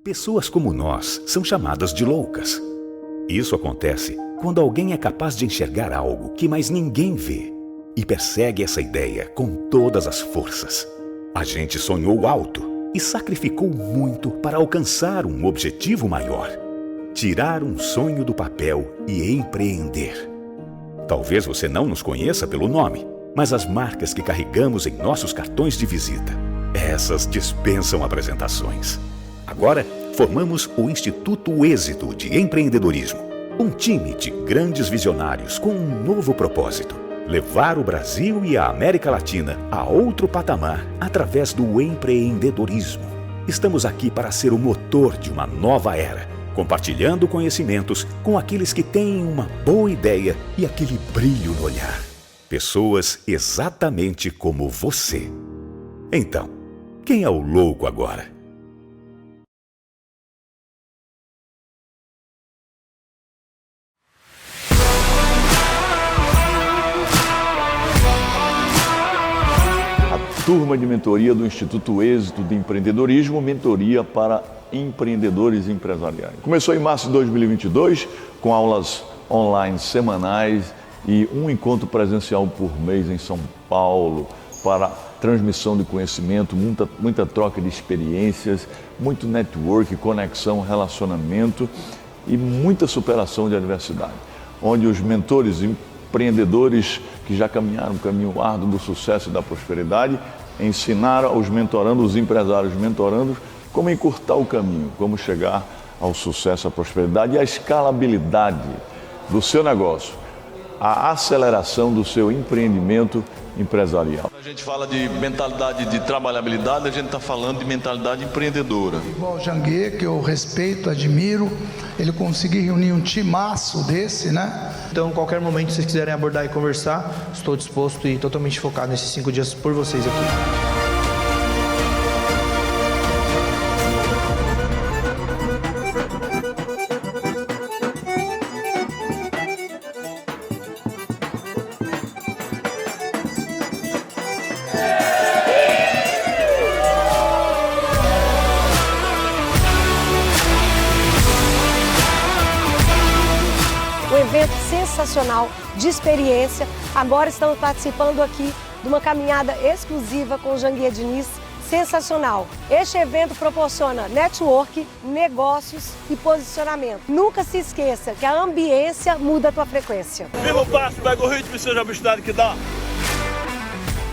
Pessoas como nós são chamadas de loucas. Isso acontece quando alguém é capaz de enxergar algo que mais ninguém vê e persegue essa ideia com todas as forças. A gente sonhou alto e sacrificou muito para alcançar um objetivo maior: tirar um sonho do papel e empreender. Talvez você não nos conheça pelo nome, mas as marcas que carregamos em nossos cartões de visita, essas dispensam apresentações. Agora, formamos o Instituto Êxito de Empreendedorismo, um time de grandes visionários com um novo propósito: levar o Brasil e a América Latina a outro patamar através do empreendedorismo. Estamos aqui para ser o motor de uma nova era, compartilhando conhecimentos com aqueles que têm uma boa ideia e aquele brilho no olhar. Pessoas exatamente como você. Então, quem é o louco agora? Turma de mentoria do Instituto Êxito de Empreendedorismo, mentoria para empreendedores empresariais. Começou em março de 2022, com aulas online semanais e um encontro presencial por mês em São Paulo, para transmissão de conhecimento, muita troca de experiências, muito network, conexão, relacionamento e muita superação de adversidade, onde os mentores empreendedores que já caminharam o caminho árduo do sucesso e da prosperidade ensinaram aos mentorandos, os empresários mentorandos, como encurtar o caminho, como chegar ao sucesso, à prosperidade e à escalabilidade do seu negócio, a aceleração do seu empreendimento empresarial. A gente fala de mentalidade de trabalhabilidade, a gente está falando de mentalidade empreendedora. Igual o Janguier, que eu respeito, admiro, ele conseguir reunir um timaço desse, né? Então, qualquer momento que vocês quiserem abordar e conversar, estou disposto e totalmente focado nesses 5 dias por vocês aqui. Um evento sensacional, de experiência. Agora estamos participando aqui de uma caminhada exclusiva com o Janguier Diniz, sensacional. Este evento proporciona network, negócios e posicionamento. Nunca se esqueça que a ambiência muda a tua frequência. Viva o passo, pega o ritmo e seja a velocidade que dá.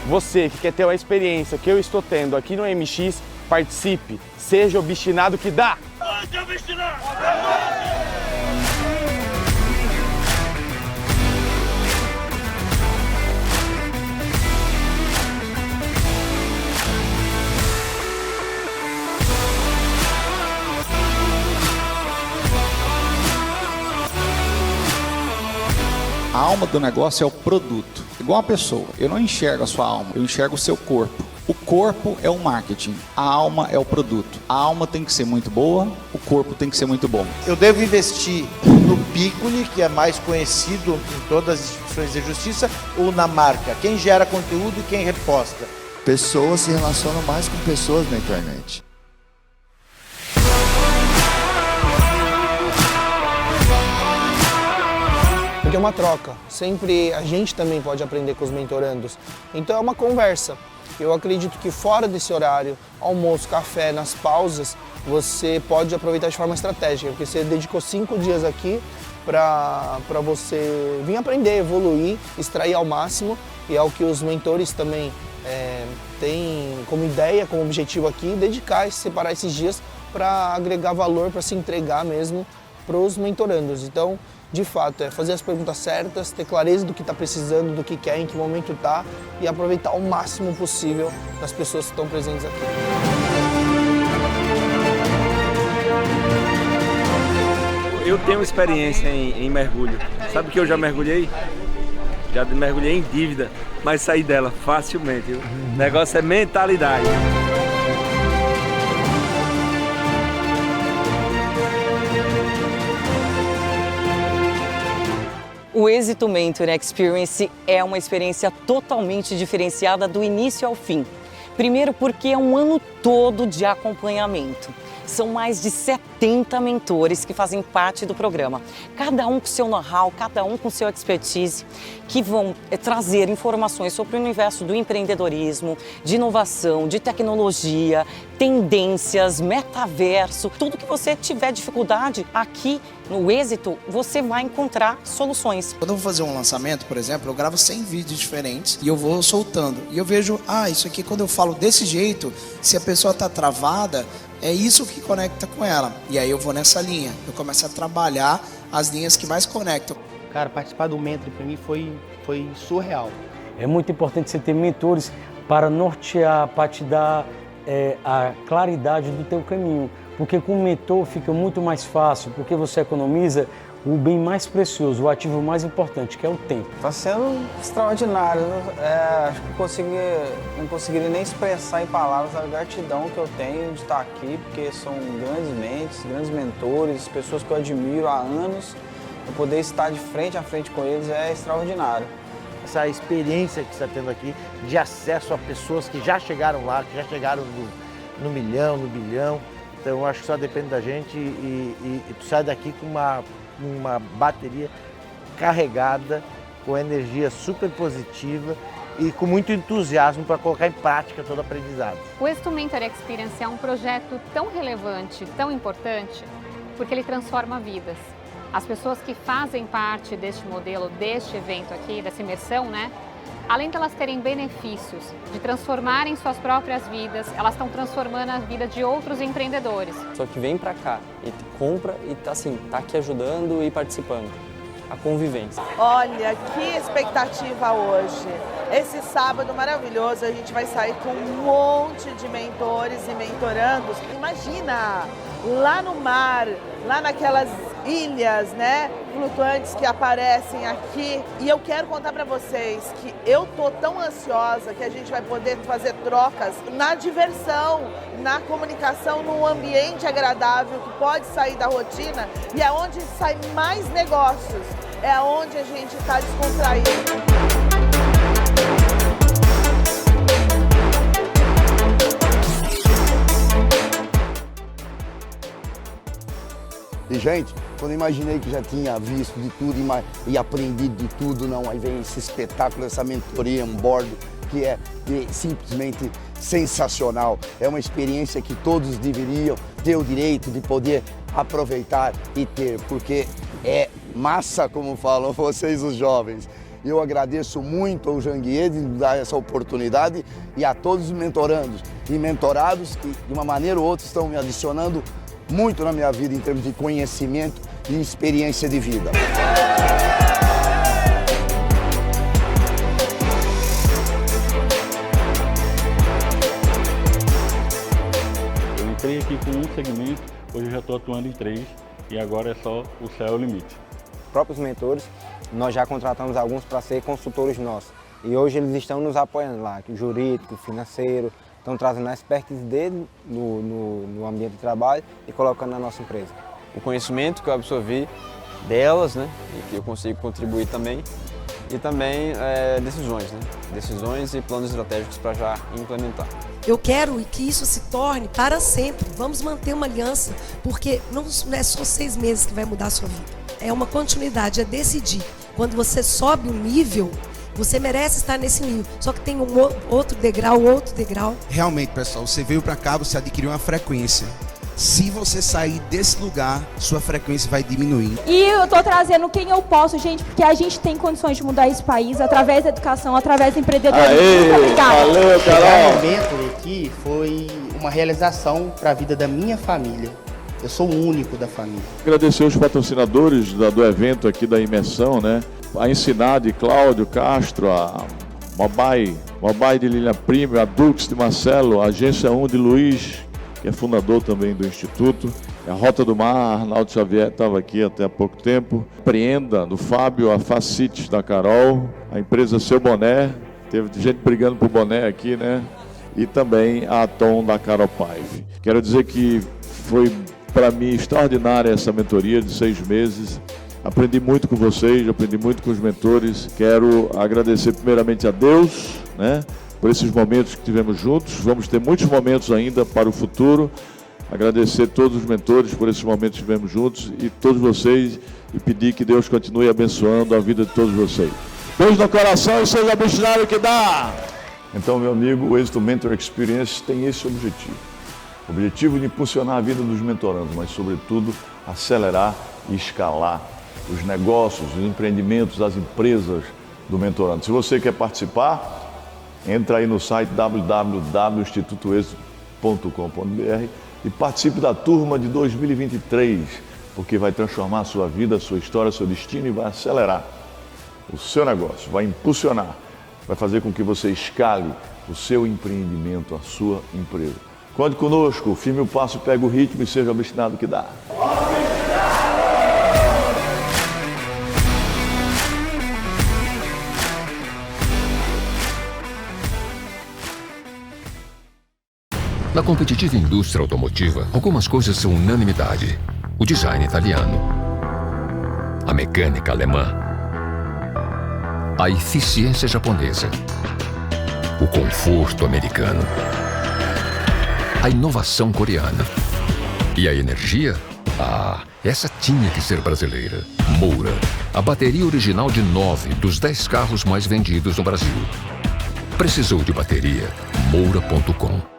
Você que quer ter a experiência que eu estou tendo aqui no MX, participe, seja obstinado que dá. Onde é obstinado? A alma do negócio é o produto, igual a pessoa. Eu não enxergo a sua alma, eu enxergo o seu corpo. O corpo é o marketing, a alma é o produto. A alma tem que ser muito boa, o corpo tem que ser muito bom. Eu devo investir no Piccoli, que é mais conhecido em todas as instituições de justiça, ou na marca? Quem gera conteúdo e quem reposta? Pessoas se relacionam mais com pessoas na internet. Porque é uma troca, sempre a gente também pode aprender com os mentorandos. Então é uma conversa. Eu acredito que fora desse horário, almoço, café, nas pausas, você pode aproveitar de forma estratégica, porque você dedicou 5 dias aqui para você vir aprender, evoluir, extrair ao máximo, e é o que os mentores também têm como ideia, como objetivo aqui, dedicar e separar esses dias para agregar valor, para se entregar mesmo para os mentorandos. Então, de fato, é fazer as perguntas certas, ter clareza do que está precisando, do que quer, em que momento está e aproveitar o máximo possível das pessoas que estão presentes aqui. Eu tenho experiência em mergulho. Sabe que eu já mergulhei? Já mergulhei em dívida, mas saí dela facilmente. O negócio é mentalidade. O Êxito Mentor Experience é uma experiência totalmente diferenciada do início ao fim. Primeiro porque é um ano todo de acompanhamento. São mais de 70 mentores que fazem parte do programa. Cada um com seu know-how, cada um com seu expertise, que vão trazer informações sobre o universo do empreendedorismo, de inovação, de tecnologia, tendências, metaverso, tudo que você tiver dificuldade aqui no Êxito, você vai encontrar soluções. Quando eu vou fazer um lançamento, por exemplo, eu gravo 100 vídeos diferentes e eu vou soltando. E eu vejo, isso aqui quando eu falo desse jeito, se a pessoa está travada, é isso que conecta com ela. E aí eu vou nessa linha, eu começo a trabalhar as linhas que mais conectam. Cara, participar do Mentor para mim foi surreal. É muito importante você ter mentores para nortear, para te dar a claridade do teu caminho. Porque com o mentor fica muito mais fácil, porque você economiza o bem mais precioso, o ativo mais importante, que é o tempo. Está sendo extraordinário. Acho que não conseguiria nem expressar em palavras a gratidão que eu tenho de estar aqui, porque são grandes mentes, grandes mentores, pessoas que eu admiro há anos. Eu poder estar de frente a frente com eles é extraordinário. Essa experiência que você está tendo aqui de acesso a pessoas que já chegaram lá, que já chegaram no milhão, no bilhão. Então eu acho que só depende da gente e tu sai daqui com uma bateria carregada, com energia super positiva e com muito entusiasmo para colocar em prática todo o aprendizado. O Êxito Mentor Experience é um projeto tão relevante, tão importante, porque ele transforma vidas. As pessoas que fazem parte deste modelo, deste evento aqui, dessa imersão, né? Além de elas terem benefícios, de transformarem suas próprias vidas, elas estão transformando a vida de outros empreendedores. Só que vem pra cá e compra e tá aqui ajudando e participando. A convivência. Olha, que expectativa hoje. Esse sábado maravilhoso, a gente vai sair com um monte de mentores e mentorandos. Imagina, lá no mar, lá naquelas ilhas, né, flutuantes que aparecem aqui. E eu quero contar para vocês que eu tô tão ansiosa que a gente vai poder fazer trocas na diversão, na comunicação, num ambiente agradável que pode sair da rotina e é onde sai mais negócios, é onde a gente está descontraído. E, gente, quando eu imaginei que já tinha visto de tudo e aprendido de tudo, não, aí vem esse espetáculo, essa mentoria on board, que é simplesmente sensacional. É uma experiência que todos deveriam ter o direito de poder aproveitar e ter, porque é massa, como falam vocês, os jovens. Eu agradeço muito ao Janguier de dar essa oportunidade e a todos os mentorandos e mentorados que, de uma maneira ou outra, estão me adicionando muito na minha vida em termos de conhecimento e experiência de vida. Eu entrei aqui com um segmento, hoje eu já estou atuando em 3 e agora é só o céu é o limite. Próprios mentores, nós já contratamos alguns para ser consultores nossos e hoje eles estão nos apoiando lá, jurídico, financeiro, estão trazendo a expertise dele no ambiente de trabalho e colocando na nossa empresa. O conhecimento que eu absorvi delas, né, e que eu consigo contribuir também, e também decisões, né, decisões e planos estratégicos para já implementar. Eu quero que isso se torne para sempre. Vamos manter uma aliança, porque não é só 6 meses que vai mudar a sua vida. É uma continuidade, é decidir. Quando você sobe um nível, você merece estar nesse nível, só que tem outro degrau. Realmente, pessoal, você veio para cá, você adquiriu uma frequência. Se você sair desse lugar, sua frequência vai diminuir. E eu tô trazendo quem eu posso, gente, porque a gente tem condições de mudar esse país através da educação, através do empreendedorismo. Valeu, Carol! Chegar no Mentor aqui foi uma realização para a vida da minha família. Eu sou o único da família. Agradecer os patrocinadores do evento aqui da imersão, né? A Ensinar de Cláudio Castro, a Mobai de Lilian Prime, a Dux de Marcelo, a Agência 1 de Luiz, que é fundador também do Instituto, a Rota do Mar, Arnaldo Xavier estava aqui até há pouco tempo, Preenda do Fábio, a Facites da Carol, a empresa Seu Boné, teve gente brigando por boné aqui, né? E também a Atom da Carol Paive. Quero dizer que foi para mim extraordinária essa mentoria de 6 meses. Aprendi muito com vocês, aprendi muito com os mentores. Quero agradecer primeiramente a Deus, né, por esses momentos que tivemos juntos. Vamos ter muitos momentos ainda para o futuro. agradecer todos os mentores por esse momento que estivemos juntos e todos vocês e pedir que Deus continue abençoando a vida de todos vocês. Beijo no coração e seja obstinado que dá! Então, meu amigo, o Êxito Mentor Experience tem esse objetivo. O objetivo de impulsionar a vida dos mentorandos, mas, sobretudo, acelerar e escalar os negócios, os empreendimentos, as empresas do mentorando. Se você quer participar, entra aí no site www.institutoexito.com.br e participe da turma de 2023, porque vai transformar a sua vida, a sua história, seu destino e vai acelerar o seu negócio, vai impulsionar, vai fazer com que você escale o seu empreendimento, a sua empresa. Conte conosco, firme o passo, pega o ritmo e seja obstinado que dá. Na competitiva indústria automotiva, algumas coisas são unanimidade. O design italiano, a mecânica alemã, a eficiência japonesa, o conforto americano, a inovação coreana e a energia? Ah, essa tinha que ser brasileira. Moura, a bateria original de 9 dos 10 carros mais vendidos no Brasil. Precisou de bateria? Moura.com.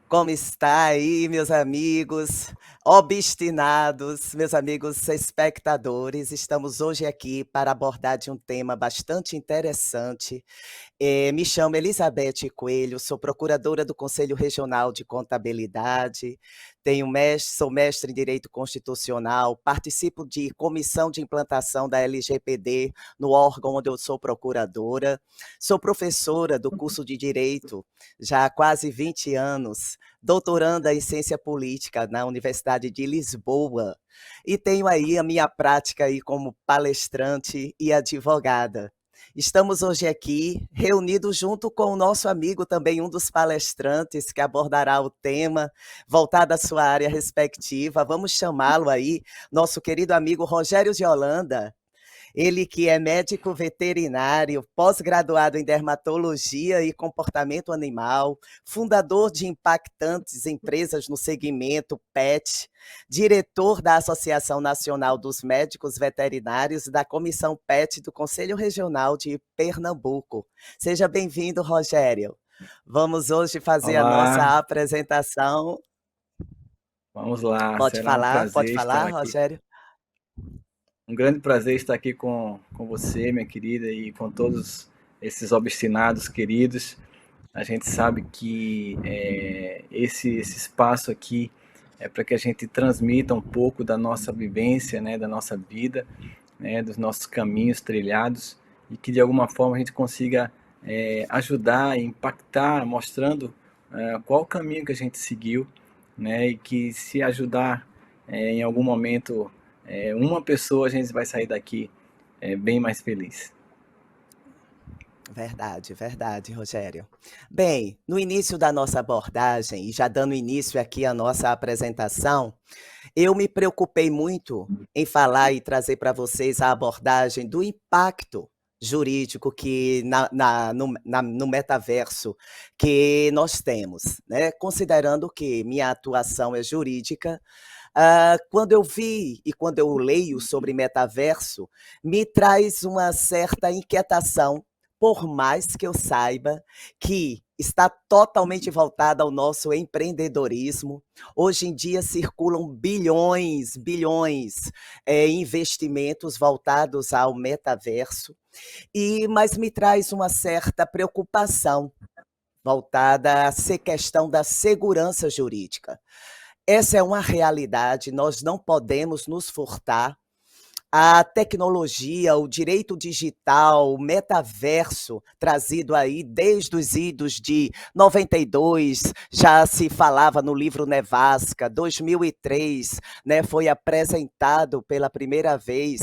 Como está aí, meus amigos obstinados, meus amigos espectadores? Estamos hoje aqui para abordar de um tema bastante interessante. Me chamo Elizabeth Coelho, sou procuradora do Conselho Regional de Contabilidade, sou mestre em Direito Constitucional, participo de comissão de implantação da LGPD no órgão onde eu sou procuradora, sou professora do curso de Direito já há quase 20 anos, doutoranda em Ciência Política na Universidade de Lisboa e tenho aí a minha prática aí como palestrante e advogada. Estamos hoje aqui reunidos junto com o nosso amigo, também um dos palestrantes que abordará o tema voltado à sua área respectiva. Vamos chamá-lo aí, nosso querido amigo Rogério de Holanda. Ele que é médico veterinário, pós-graduado em dermatologia e comportamento animal, fundador de impactantes empresas no segmento PET, diretor da Associação Nacional dos Médicos Veterinários e da Comissão PET do Conselho Regional de Pernambuco. Seja bem-vindo, Rogério. Vamos hoje fazer a nossa apresentação. Vamos lá. Pode falar, Rogério. Um grande prazer estar aqui com você, minha querida, e com todos esses obstinados queridos. A gente sabe que esse espaço aqui é para que a gente transmita um pouco da nossa vivência, né, da nossa vida, né, dos nossos caminhos trilhados, e que de alguma forma a gente consiga ajudar e impactar, mostrando qual o caminho que a gente seguiu, né, e que se ajudar em algum momento uma pessoa, a gente vai sair daqui bem mais feliz. Verdade, verdade, Rogério. Bem, no início da nossa abordagem, e já dando início aqui à nossa apresentação, eu me preocupei muito em falar e trazer para vocês a abordagem do impacto jurídico que no metaverso que nós temos, né? Considerando que minha atuação é jurídica, quando eu vi e quando eu leio sobre metaverso, me traz uma certa inquietação, por mais que eu saiba que está totalmente voltada ao nosso empreendedorismo. Hoje em dia circulam bilhões, bilhões, investimentos voltados ao metaverso, mas me traz uma certa preocupação voltada a ser questão da segurança jurídica. Essa é uma realidade, nós não podemos nos furtar. A tecnologia, o direito digital, o metaverso, trazido aí desde os idos de 92, já se falava no livro Nevasca, 2003, né, foi apresentado pela primeira vez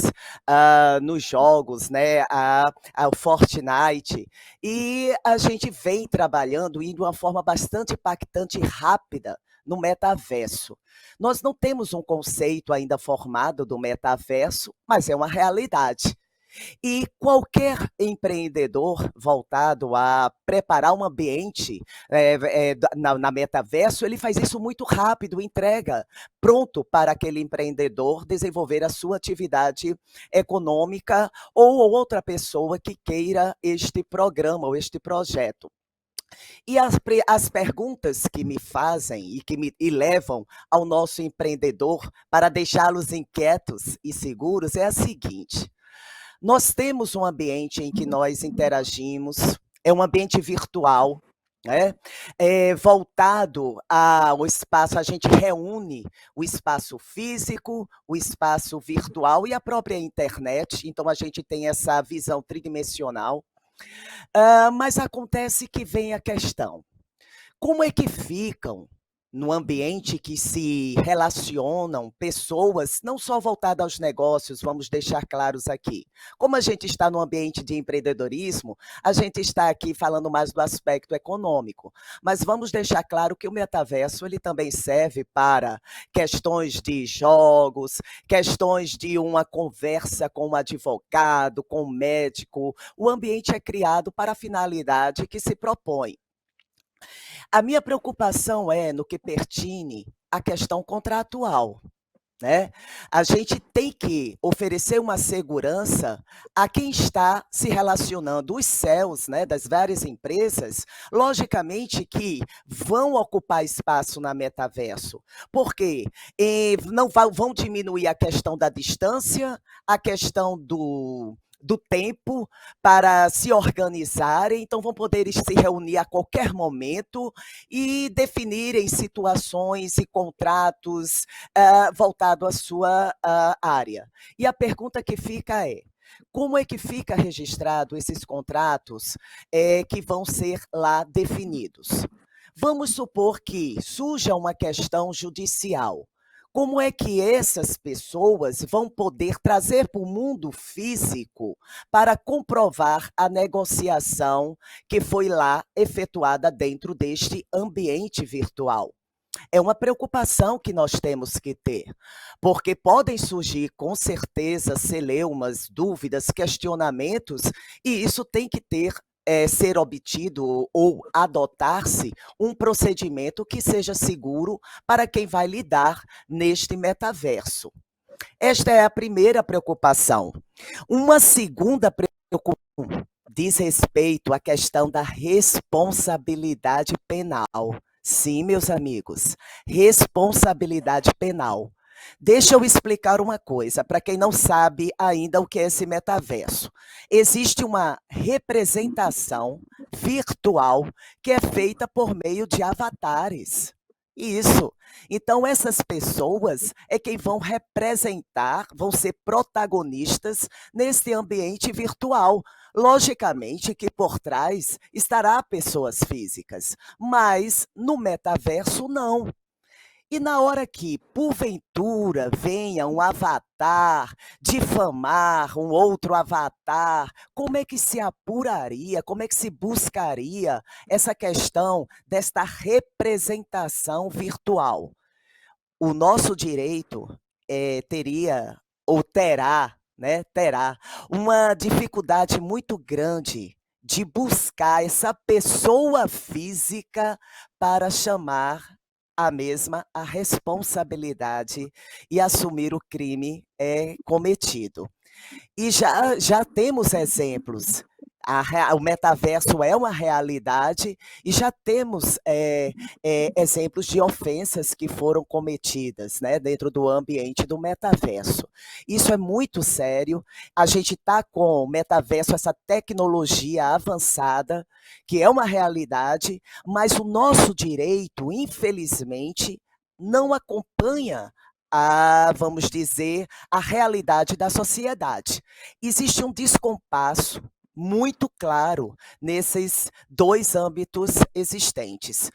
nos jogos, né, o Fortnite, e a gente vem trabalhando de uma forma bastante impactante e rápida no metaverso. Nós não temos um conceito ainda formado do metaverso, mas é uma realidade. E qualquer empreendedor voltado a preparar um ambiente na metaverso, ele faz isso muito rápido, entrega pronto para aquele empreendedor desenvolver a sua atividade econômica ou outra pessoa que queira este programa ou este projeto. E as perguntas que me fazem e levam ao nosso empreendedor para deixá-los inquietos e seguros é a seguinte: nós temos um ambiente em que nós interagimos, é um ambiente virtual, né? Voltado ao espaço, a gente reúne o espaço físico, o espaço virtual e a própria internet, então a gente tem essa visão tridimensional. Mas acontece que vem a questão: como é que ficam no ambiente que se relacionam pessoas, não só voltadas aos negócios, vamos deixar claros aqui. Como a gente está no ambiente de empreendedorismo, a gente está aqui falando mais do aspecto econômico, mas vamos deixar claro que o metaverso ele também serve para questões de jogos, questões de uma conversa com um advogado, com um médico. O ambiente é criado para a finalidade que se propõe. A minha preocupação é no que pertine à questão contratual, né? A gente tem que oferecer uma segurança a quem está se relacionando, os CEOs, né, das várias empresas, logicamente que vão ocupar espaço na metaverso, porque não vão diminuir a questão da distância, a questão do tempo para se organizarem, então vão poder se reunir a qualquer momento e definirem situações e contratos voltados à sua área. E a pergunta que fica é: como é que fica registrado esses contratos que vão ser lá definidos? Vamos supor que surja uma questão judicial. Como é que essas pessoas vão poder trazer para o mundo físico para comprovar a negociação que foi lá efetuada dentro deste ambiente virtual? É uma preocupação que nós temos que ter, porque podem surgir, com certeza, celeumas, dúvidas, questionamentos, e isso tem que ser obtido ou adotar-se um procedimento que seja seguro para quem vai lidar neste metaverso. Esta é a primeira preocupação. Uma segunda preocupação diz respeito à questão da responsabilidade penal. Sim, meus amigos, responsabilidade penal. Deixa eu explicar uma coisa, para quem não sabe ainda o que é esse metaverso. Existe uma representação virtual que é feita por meio de avatares. Isso. Então, essas pessoas é quem vão representar, vão ser protagonistas nesse ambiente virtual. Logicamente que por trás estará pessoas físicas, mas no metaverso não. E na hora que, porventura, venha um avatar difamar um outro avatar, como é que se apuraria, como é que se buscaria essa questão desta representação virtual? O nosso direito teria ou terá né, terá uma dificuldade muito grande de buscar essa pessoa física para chamar a mesma a responsabilidade e assumir o crime cometido. E já temos exemplos. O metaverso é uma realidade e já temos exemplos de ofensas que foram cometidas, né, dentro do ambiente do metaverso. Isso é muito sério. A gente está com o metaverso, essa tecnologia avançada, que é uma realidade, mas o nosso direito, infelizmente, não acompanha vamos dizer, a realidade da sociedade. Existe um descompasso muito claro nesses dois âmbitos existentes,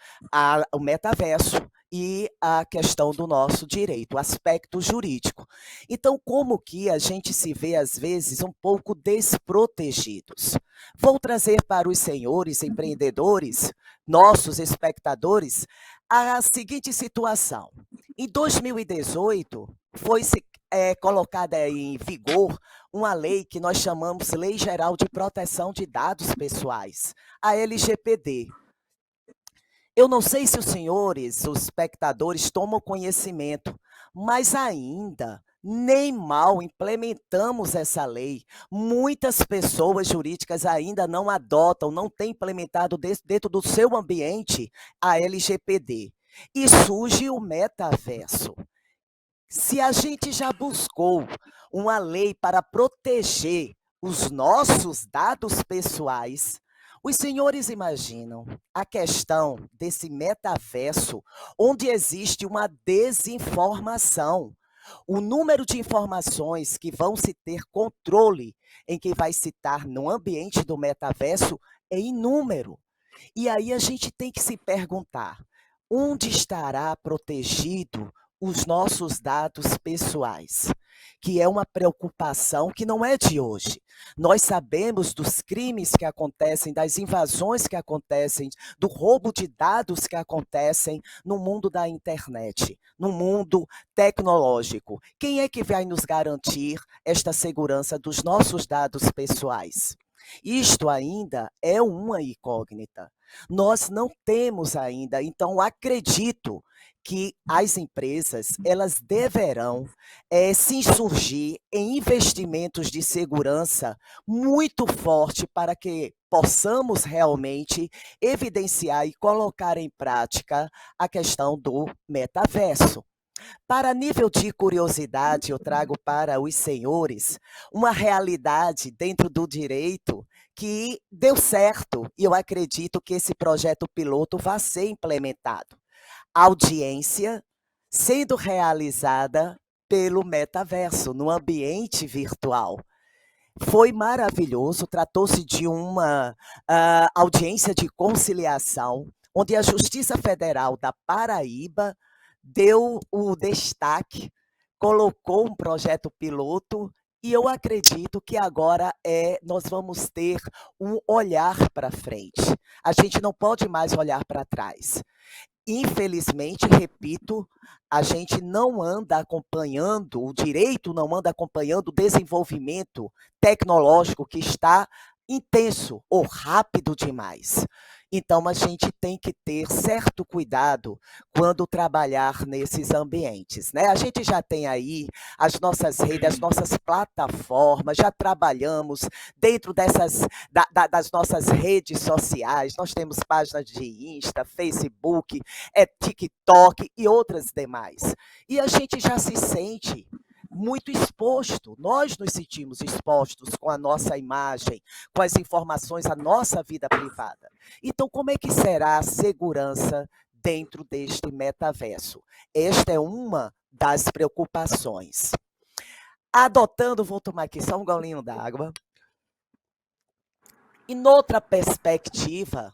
o metaverso e a questão do nosso direito, o aspecto jurídico. Então, como que a gente se vê, às vezes, um pouco desprotegidos? Vou trazer para os senhores empreendedores, nossos espectadores, a seguinte situação. Em 2018, foi colocada em vigor uma lei que nós chamamos Lei Geral de Proteção de Dados Pessoais, a LGPD. Eu não sei se os senhores, os espectadores, tomam conhecimento, mas ainda nem mal implementamos essa lei. Muitas pessoas jurídicas ainda não adotam, não têm implementado dentro do seu ambiente a LGPD. E surge o metaverso. Se a gente já buscou uma lei para proteger os nossos dados pessoais, os senhores imaginam a questão desse metaverso, onde existe uma desinformação. O número de informações que vão se ter controle em quem vai se estar no ambiente do metaverso é inúmero. E aí a gente tem que se perguntar, onde estará protegido os nossos dados pessoais? Que é uma preocupação que não é de hoje. Nós sabemos dos crimes que acontecem, das invasões que acontecem, do roubo de dados que acontecem no mundo da internet, no mundo tecnológico. Quem é que vai nos garantir esta segurança dos nossos dados pessoais? Isto ainda é uma incógnita. Nós não temos ainda, então acredito que as empresas elas deverão se insurgir em investimentos de segurança muito forte para que possamos realmente evidenciar e colocar em prática a questão do metaverso. Para nível de curiosidade, eu trago para os senhores uma realidade dentro do direito que deu certo e eu acredito que esse projeto piloto vai ser implementado. Audiência sendo realizada pelo metaverso, no ambiente virtual. Foi maravilhoso, tratou-se de uma audiência de conciliação, onde a Justiça Federal da Paraíba deu o destaque, colocou um projeto piloto e eu acredito que agora nós vamos ter um olhar para frente. A gente não pode mais olhar para trás. Infelizmente, repito, a gente não anda acompanhando, o direito não anda acompanhando o desenvolvimento tecnológico que está intenso ou rápido demais. Então, a gente tem que ter certo cuidado quando trabalhar nesses ambientes, né? A gente já tem aí as nossas redes, as nossas plataformas, já trabalhamos dentro das nossas redes sociais, nós temos páginas de Insta, Facebook, TikTok e outras demais. E a gente já se sente muito exposto, nós nos sentimos expostos com a nossa imagem, com as informações, a nossa vida privada. Então, como é que será a segurança dentro deste metaverso? Esta é uma das preocupações. Adotando, vou tomar aqui só um golinho d'água. E noutra perspectiva,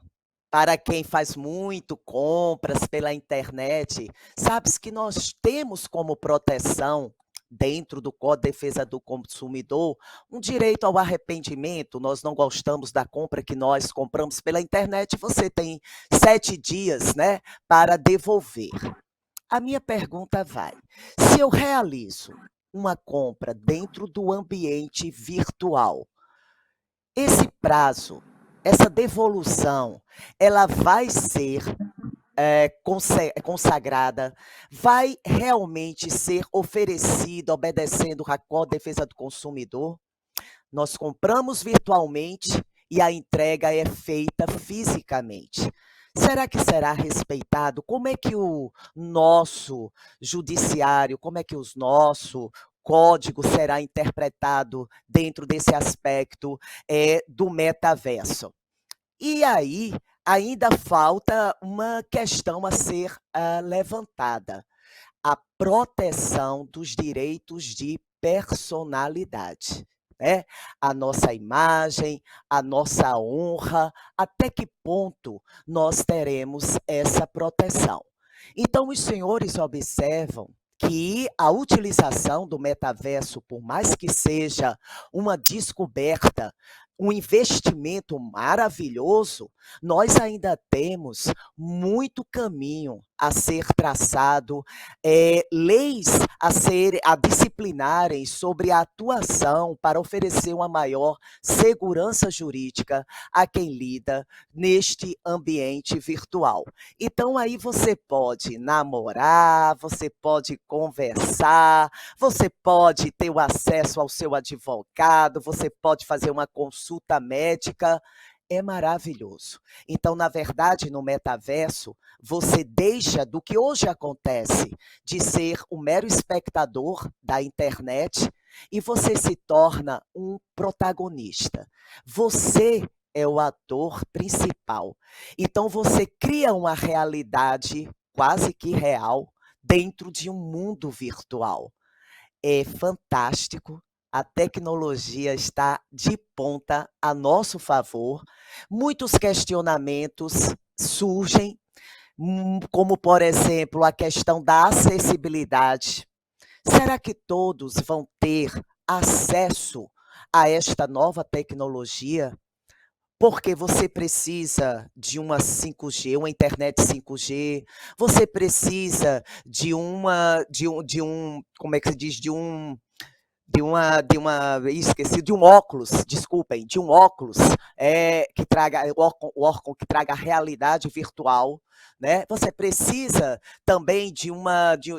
para quem faz muito compras pela internet, sabe-se que nós temos como proteção dentro do Código de Defesa do Consumidor, um direito ao arrependimento. Nós não gostamos da compra que nós compramos pela internet, você tem 7 dias, né, para devolver. A minha pergunta vai, se eu realizo uma compra dentro do ambiente virtual, esse prazo, essa devolução, ela vai ser consagrada, vai realmente ser oferecida obedecendo o Código de Defesa do Consumidor? Nós compramos virtualmente e a entrega é feita fisicamente. Será que será respeitado? Como é que o nosso judiciário, como é que o nosso código será interpretado dentro desse aspecto do metaverso? E aí, ainda falta uma questão a ser levantada: a proteção dos direitos de personalidade, né? A nossa imagem, a nossa honra, até que ponto nós teremos essa proteção? Então, os senhores observam que a utilização do metaverso, por mais que seja uma descoberta, um investimento maravilhoso, nós ainda temos muito caminho a ser traçado, leis a disciplinarem sobre a atuação para oferecer uma maior segurança jurídica a quem lida neste ambiente virtual. Então aí você pode namorar, você pode conversar, você pode ter o acesso ao seu advogado, você pode fazer uma consulta médica. É maravilhoso. Então, na verdade, no metaverso, você deixa do que hoje acontece de ser um mero espectador da internet e você se torna um protagonista. Você é o ator principal. Então, você cria uma realidade quase que real dentro de um mundo virtual. É fantástico. A tecnologia está de ponta a nosso favor. Muitos questionamentos surgem, como, por exemplo, a questão da acessibilidade. Será que todos vão ter acesso a esta nova tecnologia? Porque você precisa de uma 5G, uma internet 5G, você precisa de como é que se diz, de um óculos, desculpem, de um óculos que traga que traga a realidade virtual, né? Você precisa também de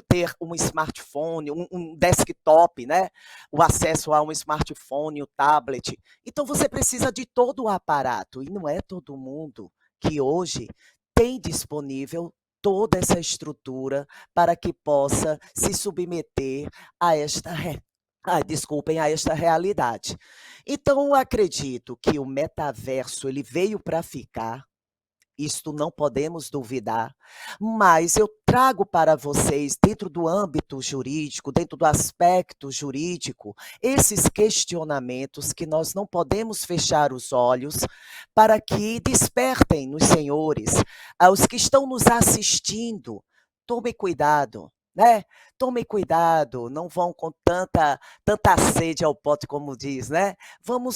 ter um smartphone, um desktop, né? O acesso a um smartphone, o tablet. Então você precisa de todo o aparato, e não é todo mundo que hoje tem disponível toda essa estrutura para que possa se submeter a esta a esta realidade. Então, eu acredito que o metaverso ele veio para ficar, isto não podemos duvidar, mas eu trago para vocês, dentro do âmbito jurídico, dentro do aspecto jurídico, esses questionamentos que nós não podemos fechar os olhos para que despertem nos senhores, aos que estão nos assistindo. Tomem cuidado, né? Tomem cuidado, não vão com tanta sede ao pote, como diz, né? Vamos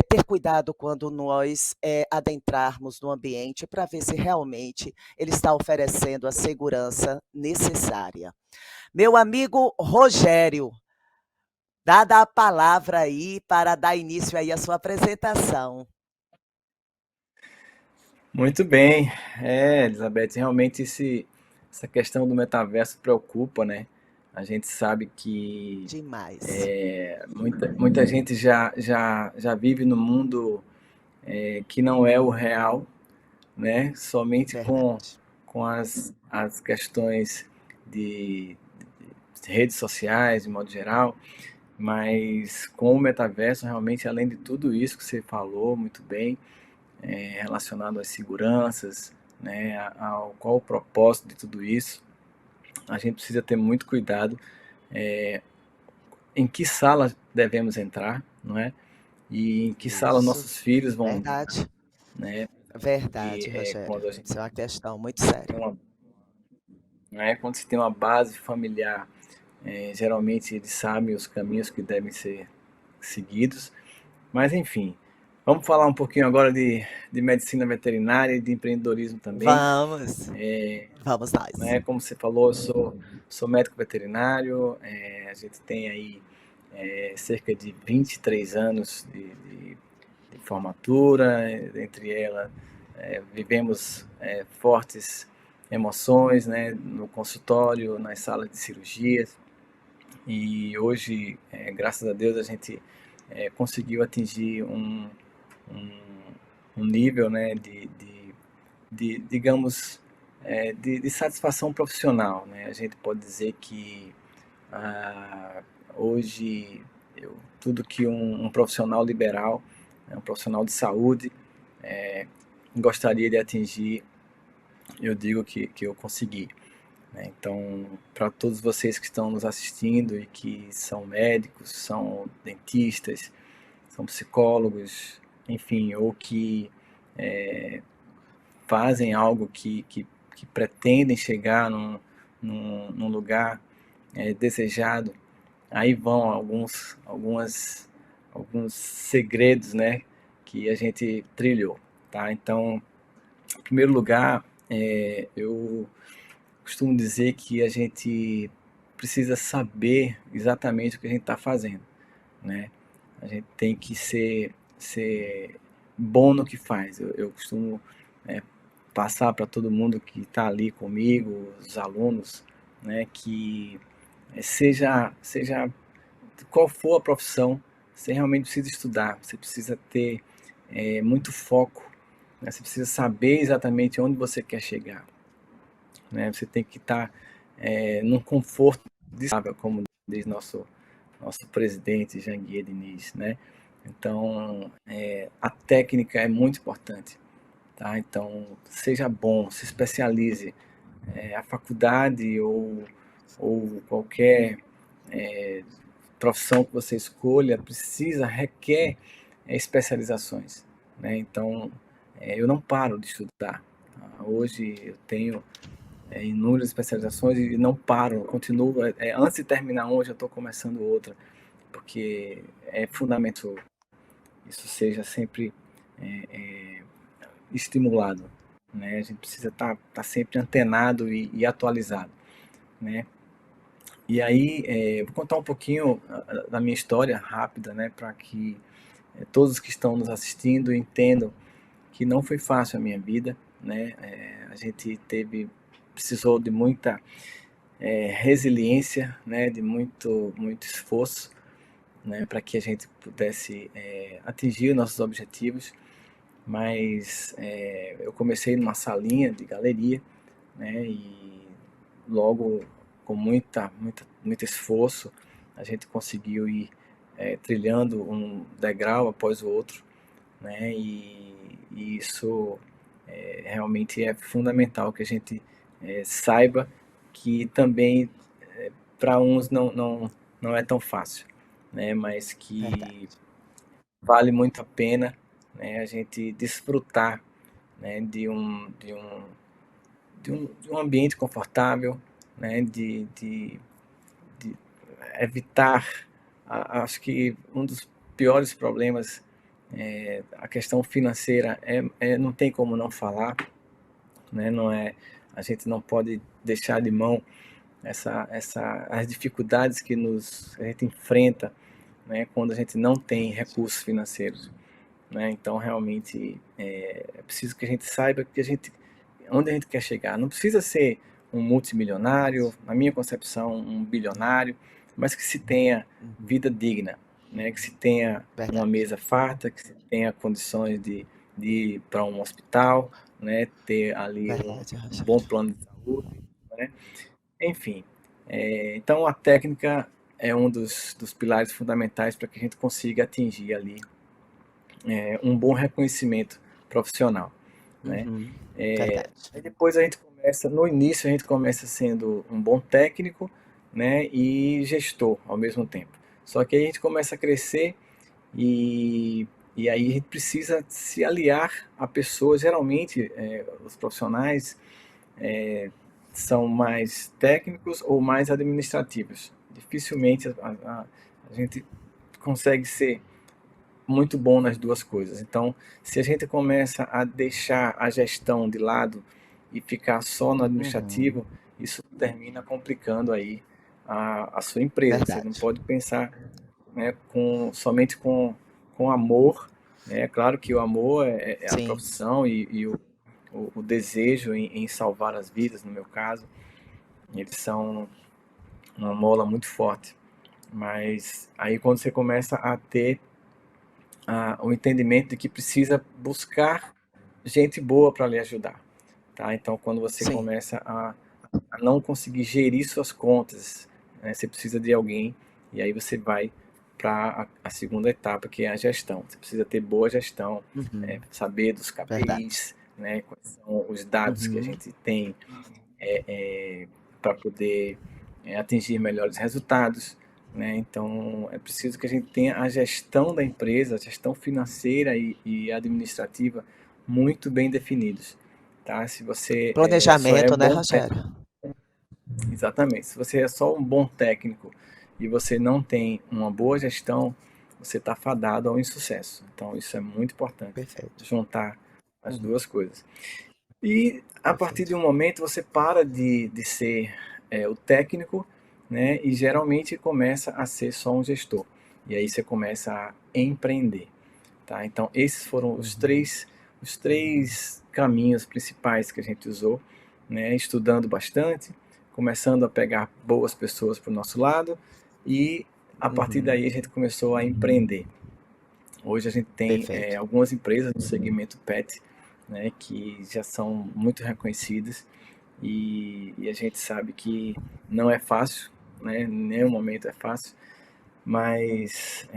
ter cuidado quando nós adentrarmos no ambiente para ver se realmente ele está oferecendo a segurança necessária. Meu amigo Rogério, dada a palavra aí para dar início aí à sua apresentação. Muito bem, Elizabeth, realmente essa questão do metaverso preocupa, né? A gente sabe que demais. Muita gente já vive no mundo que não é o real, né? Somente com as questões de redes sociais, de modo geral, mas com o metaverso, realmente, além de tudo isso que você falou muito bem, relacionado às seguranças, né, qual o propósito de tudo isso, a gente precisa ter muito cuidado em que sala devemos entrar, não é? E em que sala nossos filhos vão entrar, né? Verdade, Rogério. Isso é uma questão muito séria. Quando se tem uma base familiar, geralmente eles sabem os caminhos que devem ser seguidos, mas enfim, Vamos falar um pouquinho agora de medicina veterinária e de empreendedorismo também. Vamos. Vamos nós. Né, como você falou, eu sou médico veterinário, a gente tem aí cerca de 23 anos de formatura, entre elas vivemos fortes emoções, né, no consultório, nas salas de cirurgias, e hoje, graças a Deus, a gente conseguiu atingir um nível, né, digamos, de satisfação profissional, né? A gente pode dizer que hoje tudo que um profissional liberal, um profissional de saúde gostaria de atingir, eu digo que eu consegui, né? Então, para todos vocês que estão nos assistindo e que são médicos, são dentistas, são psicólogos, enfim, ou que fazem algo que pretendem chegar num lugar desejado, aí vão alguns segredos, né, que a gente trilhou, tá? Então, em primeiro lugar, eu costumo dizer que a gente precisa saber exatamente o que a gente está fazendo, né? A gente tem que ser bom no que faz. Eu costumo passar para todo mundo que está ali comigo, os alunos, né, que seja qual for a profissão, você realmente precisa estudar, você precisa ter muito foco, né? Você precisa saber exatamente onde você quer chegar, né? Você tem que estar num conforto estável, como diz nosso presidente Janguier Diniz, né? Então, a técnica é muito importante, tá? Então, seja bom, se especialize. A faculdade ou qualquer profissão que você escolha requer especializações, né? Então, eu não paro de estudar. Hoje eu tenho inúmeras especializações e não paro, continuo. Antes de terminar uma, já estou começando outra, porque é fundamental isso seja sempre estimulado, né? A gente precisa estar sempre antenado e atualizado, né? E aí, vou contar um pouquinho da minha história rápida, né, para que todos que estão nos assistindo entendam que não foi fácil a minha vida, né? A gente precisou de muita resiliência, né, de muito esforço, né, para que a gente pudesse atingir nossos objetivos. Mas eu comecei numa salinha de galeria, né, e logo com muito esforço a gente conseguiu ir trilhando um degrau após o outro, né, e isso realmente é fundamental que a gente saiba que também para uns não é tão fácil, né, mas que vale muito a pena, né, a gente desfrutar, né, de um ambiente confortável, né, de evitar, acho que um dos piores problemas a questão financeira não tem como não falar, né, a gente não pode deixar de mão as dificuldades que a gente enfrenta, né, quando a gente não tem recursos financeiros, né? Então realmente é preciso que a gente saiba onde a gente quer chegar. Não precisa ser um multimilionário, na minha concepção um bilionário, mas que se tenha vida digna, né? Que se tenha uma mesa farta, que se tenha condições de ir para um hospital, né? Ter ali um bom plano de saúde, né? Enfim, então a técnica é um dos pilares fundamentais para que a gente consiga atingir ali um bom reconhecimento profissional, né? Aí depois no início a gente começa sendo um bom técnico, né, e gestor ao mesmo tempo. Só que aí a gente começa a crescer e aí a gente precisa se aliar a pessoas. Geralmente os profissionais são mais técnicos ou mais administrativos. Dificilmente a gente consegue ser muito bom nas duas coisas. Então, se a gente começa a deixar a gestão de lado e ficar só no administrativo, isso termina complicando aí a sua empresa. Você não pode pensar, né, somente com amor, né? É claro que o amor é a profissão e o desejo em salvar as vidas, no meu caso, eles são uma mola muito forte. Mas aí quando você começa a ter o entendimento de que precisa buscar gente boa para lhe ajudar, tá? Então quando você começa a não conseguir gerir suas contas, né, você precisa de alguém, e aí você vai para a segunda etapa, que é a gestão. Você precisa ter boa gestão, saber dos KPIs, né, quais são os dados que a gente tem para poder atingir melhores resultados, né? Então é preciso que a gente tenha a gestão da empresa, a gestão financeira e administrativa muito bem definidos, tá? Se você Planejamento, né, Rogério? Exatamente. Se você é só um bom técnico e você não tem uma boa gestão, você está fadado ao insucesso. Então isso é muito importante, juntar as duas coisas. E a partir de um momento você para de ser o técnico, né, e geralmente começa a ser só um gestor. E aí você começa a empreender, tá? Então esses foram os três caminhos principais que a gente usou, né, estudando bastante, começando a pegar boas pessoas para o nosso lado, e a partir daí a gente começou a empreender. Hoje a gente tem algumas empresas no segmento pet, né, que já são muito reconhecidas, e a gente sabe que não é fácil, né, em nenhum momento é fácil, mas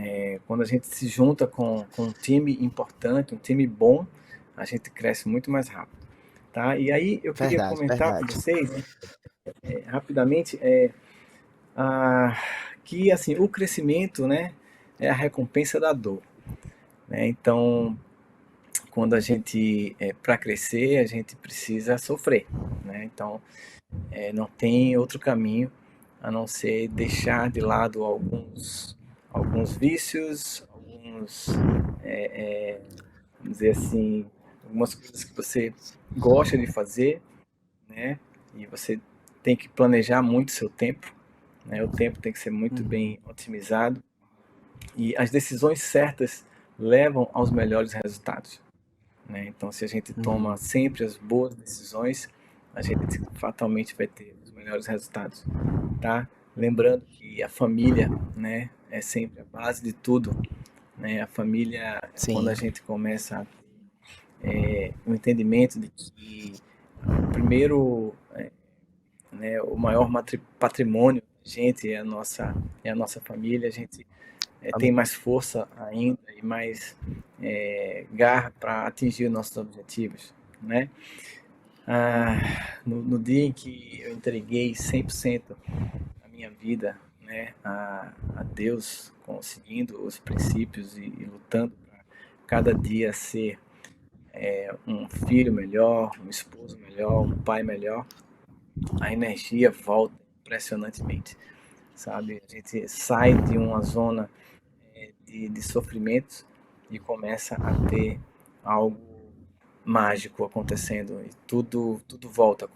quando a gente se junta com um time importante, um time bom, a gente cresce muito mais rápido, tá? E aí eu queria comentar com vocês, rapidamente, que assim, o crescimento, né, é a recompensa da dor, né? Então, quando a gente, para crescer, a gente precisa sofrer, né? Então, não tem outro caminho a não ser deixar de lado alguns vícios, vamos dizer assim, algumas coisas que você gosta de fazer, né? E você tem que planejar muito seu tempo, né? O tempo tem que ser muito bem otimizado, e as decisões certas levam aos melhores resultados, né? Então, se a gente toma sempre as boas decisões, a gente fatalmente vai ter os melhores resultados, tá? Lembrando que a família, né, é sempre a base de tudo, né? A família, quando a gente começa a ter um entendimento de que primeiro, né, o maior patrimônio da gente é a nossa família, a gente tem mais força ainda e mais garra para atingir os nossos objetivos, né? No dia em que eu entreguei 100% a minha vida, né, a Deus, seguindo os princípios e lutando para cada dia ser um filho melhor, um esposo melhor, um pai melhor, a energia volta impressionantemente, sabe? A gente sai de uma zona de sofrimentos e começa a ter algo mágico acontecendo, e tudo volta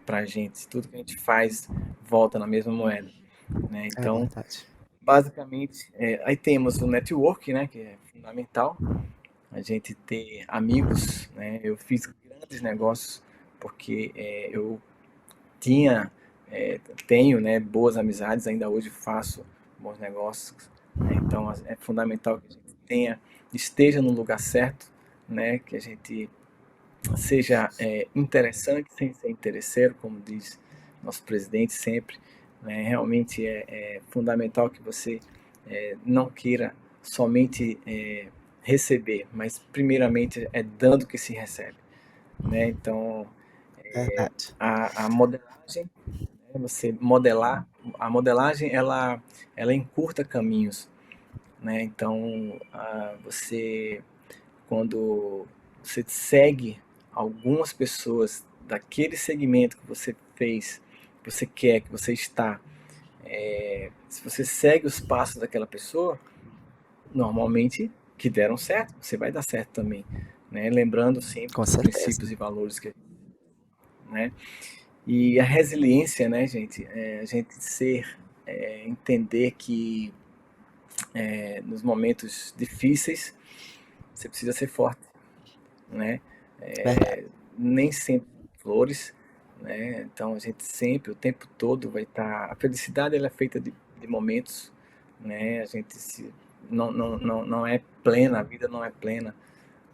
pra gente, tudo que a gente faz volta na mesma moeda, né? Então, basicamente, aí temos o network, né, que é fundamental, a gente ter amigos, né? Eu fiz grandes negócios porque eu tenho, né, boas amizades, ainda hoje faço bons negócios, né? Então é fundamental que a gente esteja no lugar certo, né, que a gente seja interessante sem ser interesseiro, como diz nosso presidente sempre, né? Realmente é fundamental que você não queira somente receber, mas primeiramente é dando que se recebe, né? Então a modelagem, né? Você modelar, a modelagem ela encurta caminhos, né? Então você, quando você segue algumas pessoas daquele segmento que você fez, que você quer, que você está, se você segue os passos daquela pessoa, normalmente que deram certo, você vai dar certo também, né? Lembrando sempre Com os certeza. princípios e valores que, né? E a resiliência, né, gente? A gente entender que nos momentos difíceis você precisa ser forte, né? Verdade. Nem sempre flores, né? Então a gente sempre, o tempo todo vai estar. A felicidade ela é feita de momentos, né? A gente não é plena, a vida não é plena,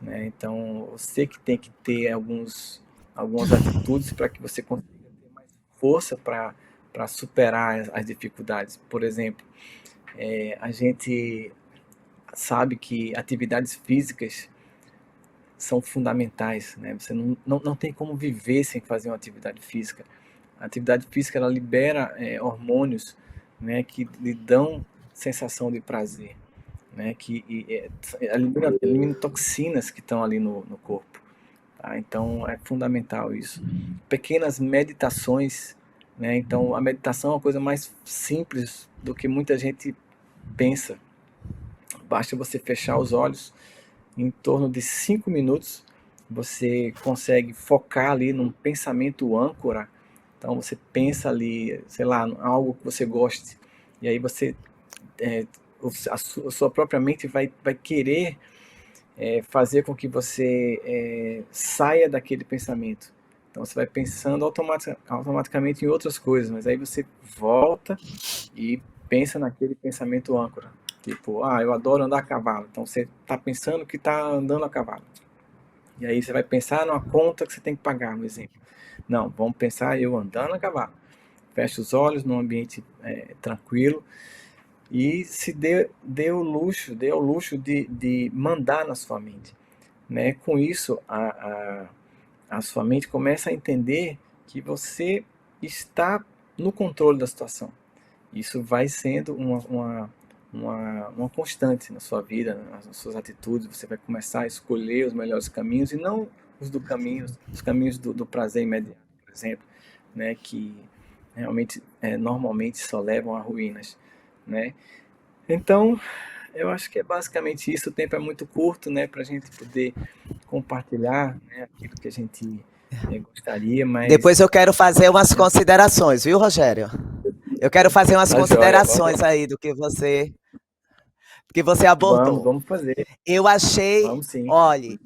né? Então você que tem que ter algumas atitudes para que você consiga ter mais força para superar as dificuldades. Por exemplo, a gente sabe que atividades físicas são fundamentais, né? Você não tem como viver sem fazer uma atividade física. A atividade física ela libera hormônios, né, que lhe dão sensação de prazer, né, elimina toxinas que estão ali no corpo. Tá? Então é fundamental isso. Pequenas meditações, né? Então a meditação é uma coisa mais simples do que muita gente pensa. Basta você fechar os olhos, em torno de 5 minutos, você consegue focar ali num pensamento âncora. Então você pensa ali, sei lá, algo que você goste, e aí você, a sua própria mente vai querer fazer com que você saia daquele pensamento. Então você vai pensando automaticamente em outras coisas, mas aí você volta e pensa naquele pensamento âncora. Tipo, eu adoro andar a cavalo. Então você está pensando que está andando a cavalo. E aí você vai pensar numa conta que você tem que pagar, um exemplo. Não, vamos pensar eu andando a cavalo. Feche os olhos num ambiente tranquilo e se dê ao luxo de mandar na sua mente, né? Com isso, a sua mente começa a entender que você está no controle da situação. Isso vai sendo uma constante na sua vida, nas suas atitudes. Você vai começar a escolher os melhores caminhos e não os caminhos do prazer imediato, por exemplo, né, que realmente normalmente só levam a ruínas, né? Então eu acho que é basicamente isso. O tempo é muito curto, né, para a gente poder compartilhar, né, aquilo que a gente gostaria, mas Depois eu quero fazer umas considerações, viu, Rogério? Eu quero fazer umas considerações aí do que você abordou. Vamos fazer. Eu achei, Vamos sim. olhe,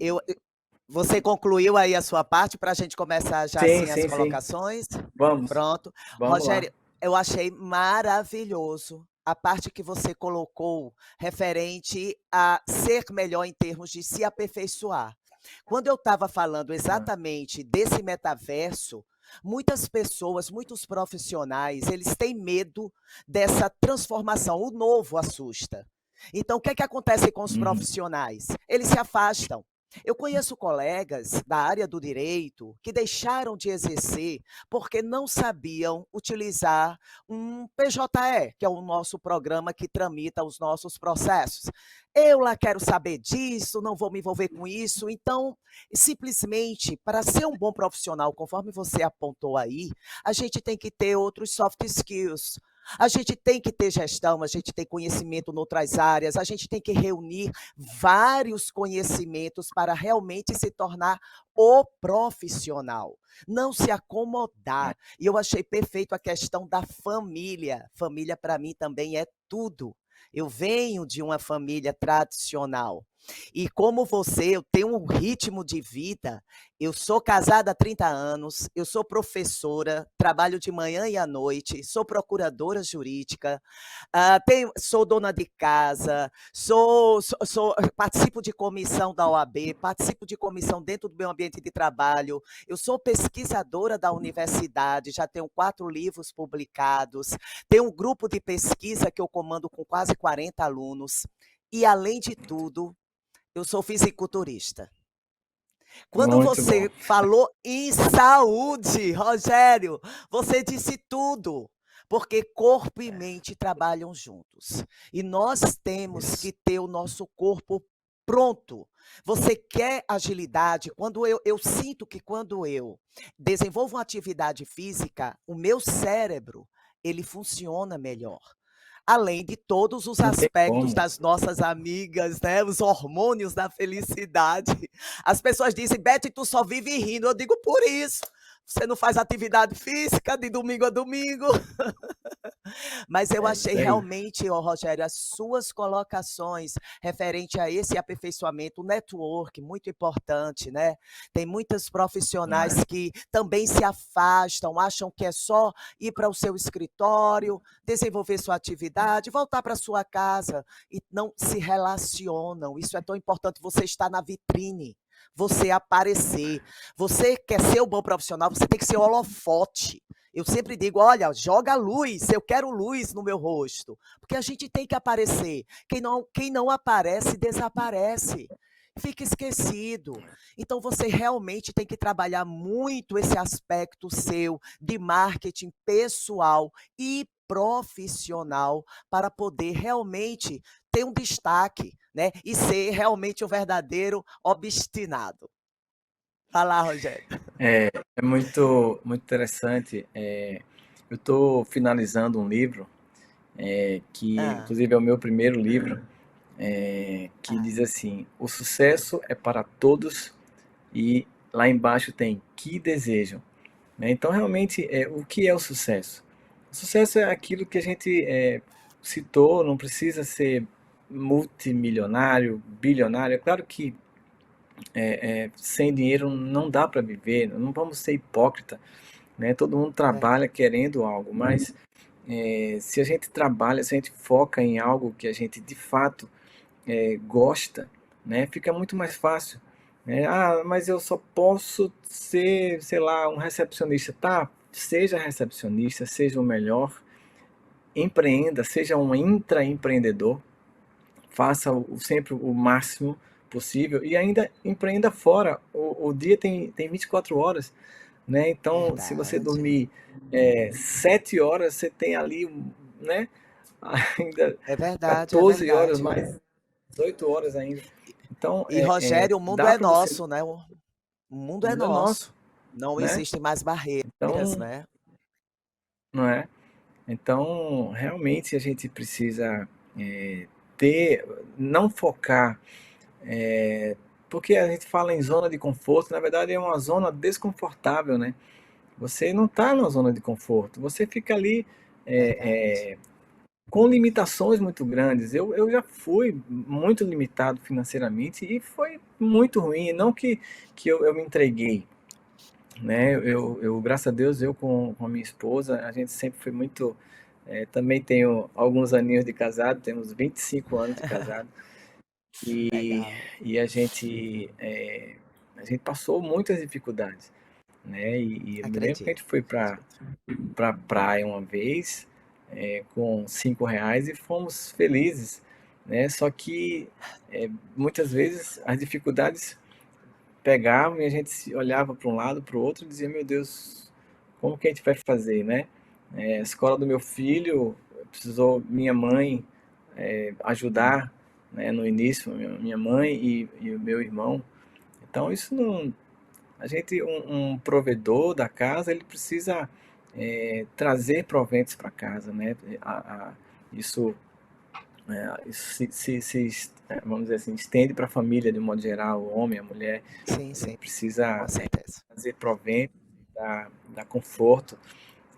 você concluiu aí a sua parte para a gente começar já Sim, assim as sim. colocações? Vamos. Pronto. Vamos Rogério, lá. eu achei maravilhoso a parte que você colocou referente a ser melhor em termos de se aperfeiçoar. Quando eu estava falando exatamente desse metaverso, muitas pessoas, muitos profissionais, eles têm medo dessa transformação. O novo assusta. Então, o que é que acontece com os profissionais? Eles se afastam. Eu conheço colegas da área do direito que deixaram de exercer porque não sabiam utilizar um PJE, que é o nosso programa que tramita os nossos processos. Eu lá quero saber disso, não vou me envolver com isso. Então, simplesmente, para ser um bom profissional, conforme você apontou aí, a gente tem que ter outros soft skills. A gente tem que ter gestão, a gente tem conhecimento em outras áreas, a gente tem que reunir vários conhecimentos para realmente se tornar o profissional, não se acomodar. E eu achei perfeito a questão da família. Família, para mim, também é tudo. Eu venho de uma família tradicional. E como você, eu tenho um ritmo de vida. Eu sou casada há 30 anos, eu sou professora, trabalho de manhã e à noite, sou procuradora jurídica, sou dona de casa, participo de comissão da OAB, participo de comissão dentro do meu ambiente de trabalho, eu sou pesquisadora da universidade, já tenho 4 livros publicados, tenho um grupo de pesquisa que eu comando com quase 40 alunos, e além de tudo, eu sou fisiculturista. Quando Muito você bom. falou em saúde, Rogério, você disse tudo, porque corpo e mente trabalham juntos. E nós temos que ter o nosso corpo pronto. Você quer agilidade? Quando eu sinto que quando eu desenvolvo uma atividade física, o meu cérebro, ele funciona melhor. além de todos os Não tem aspectos como. das nossas amigas, né, os hormônios da felicidade. As pessoas dizem: "Betty, tu só vive rindo", eu digo: "Por isso, você não faz atividade física de domingo a domingo". Mas eu É achei isso aí. realmente, ô Rogério, as suas colocações referente a esse aperfeiçoamento, o network, muito importante, né. Tem muitas profissionais É. que também se afastam, acham que é só ir para o seu escritório, desenvolver sua atividade, voltar para sua casa e não se relacionam. Isso é tão importante, você estar na vitrine, você aparecer. Você quer ser um bom profissional, você tem que ser holofote. Eu sempre digo: "Olha, joga luz, eu quero luz no meu rosto", porque a gente tem que aparecer. Quem não aparece, desaparece, fica esquecido. Então você realmente tem que trabalhar muito esse aspecto seu de marketing pessoal e profissional para poder realmente ter um destaque, né, e ser realmente um verdadeiro obstinado. Vai lá, Rogério. É muito, muito interessante. Eu estou finalizando um livro, que Hã. inclusive é o meu primeiro livro, que diz assim: o sucesso é para todos, e lá embaixo tem que desejam. Né? Então, realmente, o que é o sucesso? O sucesso é aquilo que a gente citou, não precisa ser multimilionário, bilionário. É claro que sem dinheiro não dá para viver, não vamos ser hipócrita, né? Todo mundo trabalha querendo algo, mas se a gente trabalha, se a gente foca em algo que a gente de fato gosta, né? Fica muito mais fácil. Né? Ah, mas eu só posso ser, sei lá, um recepcionista. Tá, seja recepcionista, seja o melhor, empreenda, seja um intraempreendedor, faça sempre o máximo possível e ainda empreenda fora. O dia tem 24 horas, né? Então, se você Verdade. dormir 7 horas, você tem ali, né? Ainda É verdade, é 14 horas verdade. mais 18 horas ainda. Então, E Rogério, o mundo dá é para você. nosso, né, o mundo O é mundo é nosso, nosso. Não né? existem mais barreiras, Então, né. não é? Então, realmente a gente precisa ter, não focar, porque a gente fala em zona de conforto, na verdade é uma zona desconfortável, né? Você não está numa zona de conforto, você fica ali Verdade. com limitações muito grandes. Eu já fui muito limitado financeiramente e foi muito ruim, não que eu me entreguei, né? Graças a Deus, eu com a minha esposa, a gente sempre foi muito. Também tenho alguns aninhos de casado, temos 25 anos de casado, e, Legal. e a gente passou muitas dificuldades, né? E eu me lembro que a Acredito, gente foi para acredito. a praia uma vez, com R$ 5 e fomos felizes, né? Só que muitas vezes as dificuldades pegavam e a gente olhava para um lado, para o outro e dizia: meu Deus, como que a gente vai fazer, né? A escola do meu filho precisou minha mãe ajudar, né, no início, minha mãe e o meu irmão. Então isso não, a gente um provedor da casa, ele precisa trazer proventos para casa, né? Isso isso vamos dizer assim, estende para a família de um modo geral, o homem, a mulher. Sim, A gente sim, com precisa certeza. trazer provento, dar conforto,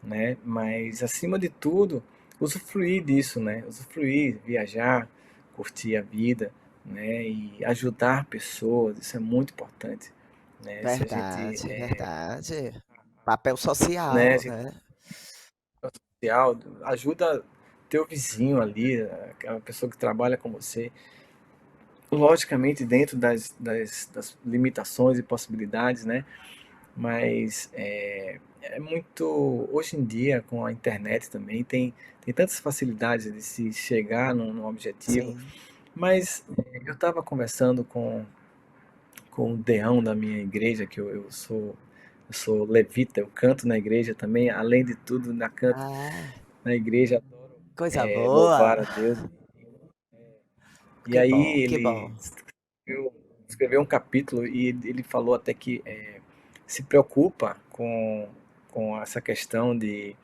né? Mas acima de tudo, usufruir disso, né? Usufruir, viajar, curtir a vida, né? E ajudar pessoas, isso é muito importante, né? Se a gente, Verdade, verdade. Papel né? A social, gente né. social, ajuda teu vizinho ali, aquela pessoa que trabalha com você. Logicamente dentro das limitações e possibilidades, né? Mas é muito. Hoje em dia, com a internet também, tem tantas facilidades de se chegar num objetivo. Sim. Mas eu estava conversando com o deão da minha igreja, que eu sou levita, eu canto na igreja também, além de tudo, canto Ah, na igreja, adoro coisa louvar boa. a Deus. E Que aí bom, que ele bom. escreveu um capítulo e ele falou até que se preocupa com essa questão de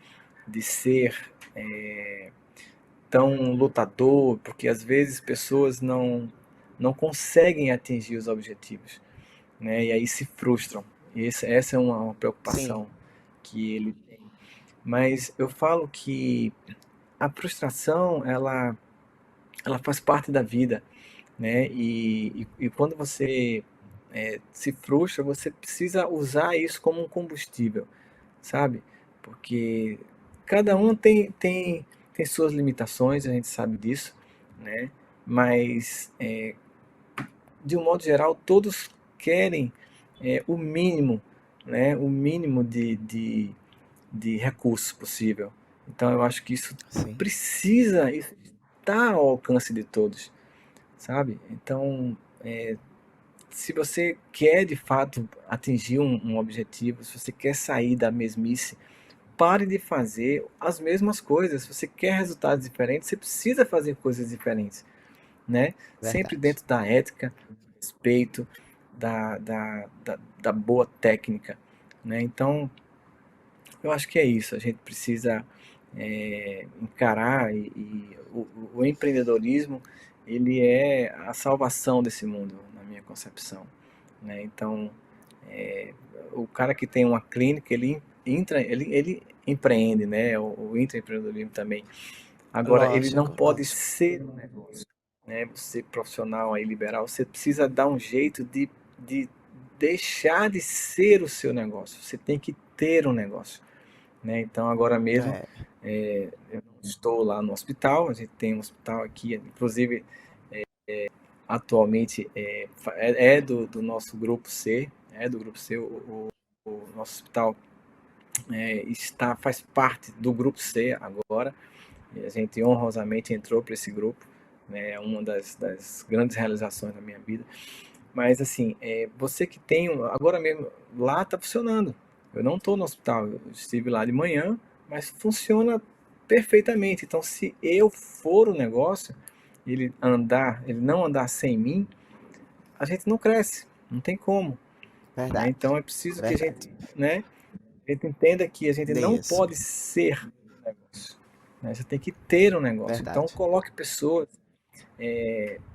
ser tão lutador, porque às vezes pessoas não conseguem atingir os objetivos, né? E aí se frustram. E essa é uma preocupação que ele tem. Mas eu falo que a frustração, ela faz parte da vida, né? E quando você se frustra, você precisa usar isso como um combustível, sabe? Porque cada um tem suas limitações, a gente sabe disso, né? Mas, de um modo geral, todos querem o mínimo, né? O mínimo de recursos possível. Então, eu acho que isso isso está ao alcance de todos, sabe? Então, se você quer de fato atingir um objetivo, se você quer sair da mesmice, pare de fazer as mesmas coisas. Se você quer resultados diferentes, você precisa fazer coisas diferentes, né? Sempre dentro da ética, do respeito, da boa técnica, né? Então, eu acho que é isso. A gente precisa encarar e o empreendedorismo, ele é a salvação desse mundo, na minha concepção, né? Então, o cara que tem uma clínica, ele empreende, né? O intraempreendedorismo também. Agora, ele não pode ser um negócio, né? Você profissional aí, liberal, você precisa dar um jeito de deixar de ser o seu negócio. Você tem que ter um negócio, né? Então, agora mesmo, eu estou lá no hospital, a gente tem um hospital aqui, inclusive, atualmente do nosso grupo C, o nosso hospital faz parte do grupo C agora, e a gente honrosamente entrou para esse grupo, né? É uma das grandes realizações da minha vida. Mas assim, você que tem, agora mesmo, lá está funcionando. Eu não estou no hospital, eu estive lá de manhã, mas funciona perfeitamente. Então, se eu for o negócio, ele não andar sem mim, a gente não cresce, não tem como. Né? Então, é preciso que a gente entenda que a gente não pode ser um negócio, né? Você tem que ter um negócio. Então, coloque pessoas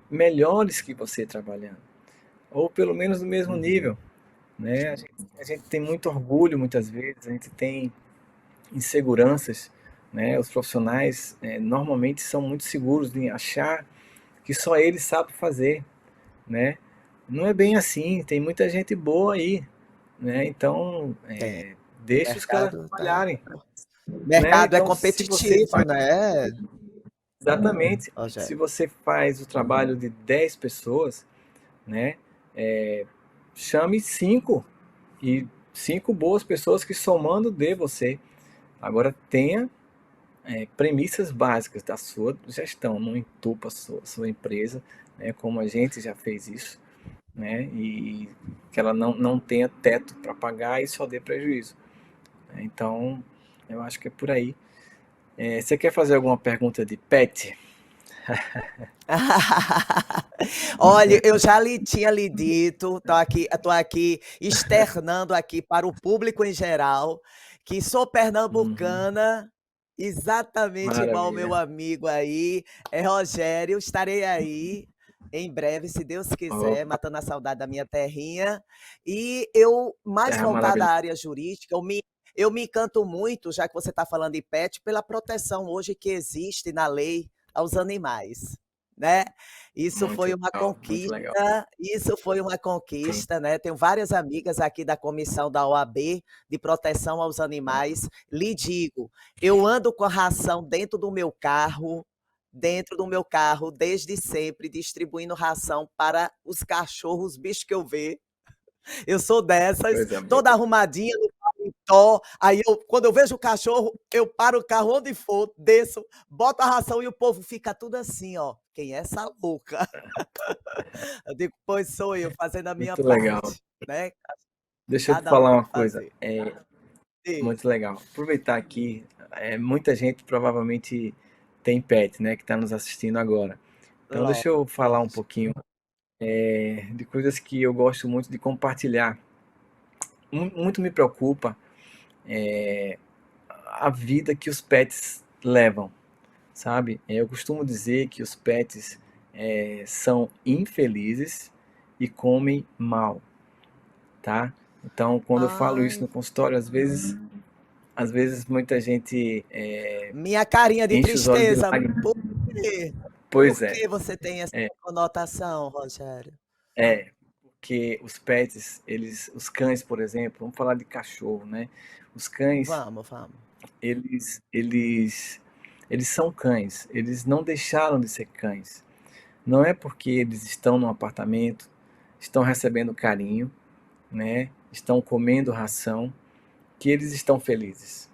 melhores que você trabalhando, ou pelo menos no mesmo nível, né? A gente tem muito orgulho muitas vezes, a gente tem inseguranças, né? Os profissionais normalmente são muito seguros em achar que só eles sabem fazer, né? Não é bem assim, tem muita gente boa aí, né? Então, deixa os caras trabalharem. O mercado né? Então, é competitivo, né? Exatamente. Se você faz o trabalho de 10 pessoas, né? Chame 5 e 5 boas pessoas que somando dê você. Agora tenha premissas básicas da sua gestão, não entupa a sua empresa, né? Como a gente já fez isso, né? E que ela não tenha teto para pagar e só dê prejuízo. Então, eu acho que é por aí. Você quer fazer alguma pergunta de pet? Olha, eu já tinha lhe dito, tô aqui externando aqui para o público em geral, que sou pernambucana, exatamente igual ao meu Maravilha. amigo aí, Rogério. Estarei aí em breve, se Deus quiser, Opa. matando a saudade da minha terrinha. E eu, mais Terra voltada à maravilhosa. área jurídica, eu me encanto muito, já que você está falando de pet, pela proteção hoje que existe na lei aos animais, né? Isso foi uma Muito legal. conquista, né? Tenho várias amigas aqui da comissão da OAB de proteção aos animais. Lhe digo, eu ando com a ração dentro do meu carro, desde sempre, distribuindo ração para os cachorros, os bichos que eu ver. Eu sou dessas, Coisa boa. toda arrumadinha no paletó. Aí quando eu vejo o cachorro, eu paro o carro onde for, desço, boto a ração e o povo fica tudo assim, ó. Quem é essa louca? Eu digo, pois sou eu fazendo a minha Muito legal. parte, né? Deixa eu te Cada um falar tem uma que coisa. fazer. Diz. Muito legal. Aproveitar aqui, muita gente provavelmente tem pet, né, que está nos assistindo agora. Então, deixa eu falar um pouquinho de coisas que eu gosto muito de compartilhar. Muito me preocupa a vida que os pets levam, sabe? Eu costumo dizer que os pets são infelizes e comem mal, tá? Então, quando eu falo isso no consultório, às vezes muita gente Minha carinha de enche os olhos de tristeza. lágrimas. Por quê? Pois Por é. que você tem essa conotação, Rogério? Porque os pets, os cães, por exemplo, vamos falar de cachorro, né? Os cães, Vamos. eles são cães, eles não deixaram de ser cães. Não é porque eles estão num apartamento, estão recebendo carinho, né? Estão comendo ração, que eles estão felizes,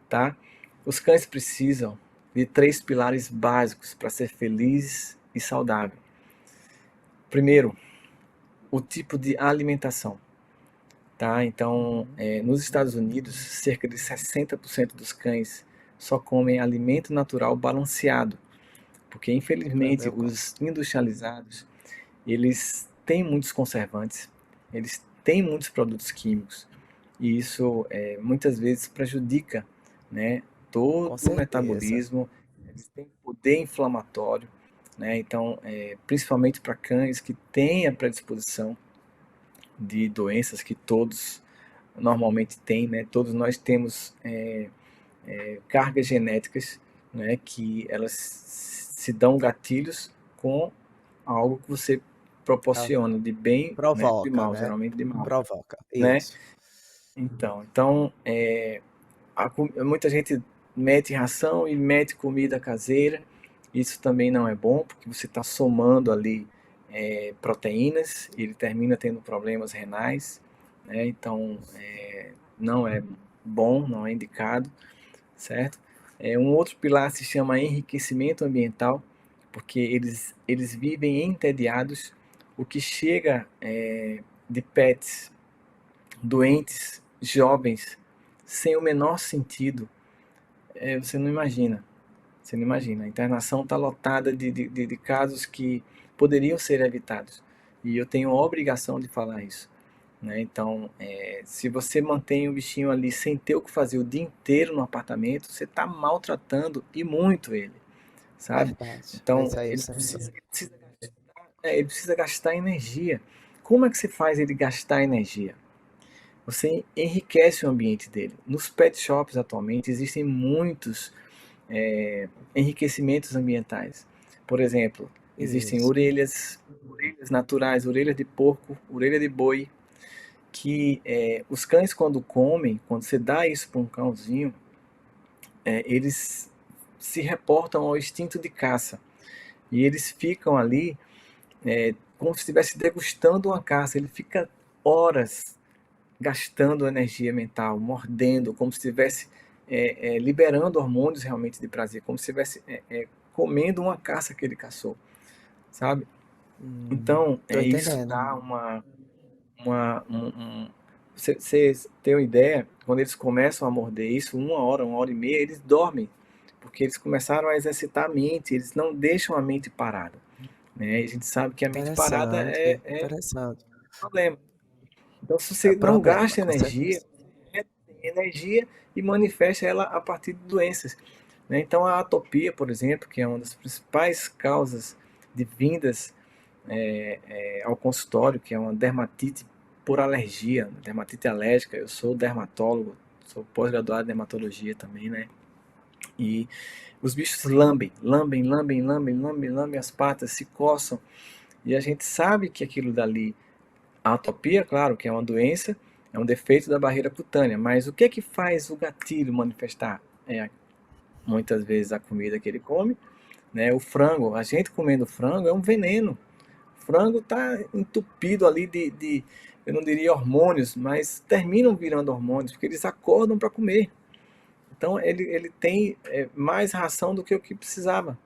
tá? Os cães precisam de 3 pilares básicos para ser feliz e saudável. Primeiro, o tipo de alimentação, tá? Então, nos Estados Unidos, cerca de 60% dos cães só comem alimento natural balanceado, porque infelizmente os industrializados, eles têm muitos conservantes, eles têm muitos produtos químicos, e isso muitas vezes prejudica, né, todo o metabolismo, eles têm poder inflamatório, né? Então, principalmente para cães que têm a predisposição de doenças que todos normalmente têm, né? Todos nós temos cargas genéticas, né, que elas se dão gatilhos com algo que você proporciona de bem, né, de mal, né? geralmente de mal. Provoca, Né? isso. Então, muita gente mete ração e mete comida caseira. Isso também não é bom, porque você está somando ali proteínas e ele termina tendo problemas renais, né? Então, não é bom, não é indicado, certo? Um outro pilar se chama enriquecimento ambiental, porque eles vivem entediados. O que chega de pets doentes, jovens, sem o menor sentido, você não imagina. Você não imagina. A internação está lotada de casos que poderiam ser evitados. E eu tenho a obrigação de falar isso, né? Então, se você mantém o bichinho ali sem ter o que fazer o dia inteiro no apartamento, você está maltratando e muito ele, sabe? Verdade. Então, Isso aí, ele precisa gastar energia. Como é que você faz ele gastar energia? Você enriquece o ambiente dele. Nos pet shops atualmente existem muitos enriquecimentos ambientais. Por exemplo, existem orelhas naturais, orelhas de porco, orelha de boi, que os cães quando comem, quando você dá isso para um cãozinho, eles se reportam ao instinto de caça. E eles ficam ali como se estivesse degustando uma caça. Ele fica horas gastando energia mental, mordendo, como se estivesse liberando hormônios realmente de prazer, como se estivesse comendo uma caça que ele caçou, sabe? Então, tô isso entendendo. dá você tem uma ideia, quando eles começam a morder isso, 1 hora e meia, eles dormem, porque eles começaram a exercitar a mente, eles não deixam a mente parada, né? E a gente sabe que a mente parada é Interessante. problema. Então, se você não problema, gasta com energia, tem energia e manifesta ela a partir de doenças, né? Então, a atopia, por exemplo, que é uma das principais causas de vindas ao consultório, que é uma dermatite por alergia, dermatite alérgica. Eu sou dermatólogo, sou pós-graduado em dermatologia também, né? E os bichos lambem as patas, se coçam, e a gente sabe que aquilo dali, a atopia, claro, que é uma doença, é um defeito da barreira cutânea, mas o que é que faz o gatilho manifestar? Muitas vezes a comida que ele come, né? O frango, a gente comendo frango é um veneno. O frango está entupido ali eu não diria hormônios, mas terminam virando hormônios, porque eles acordam para comer. Então ele tem mais ração do que o que precisava.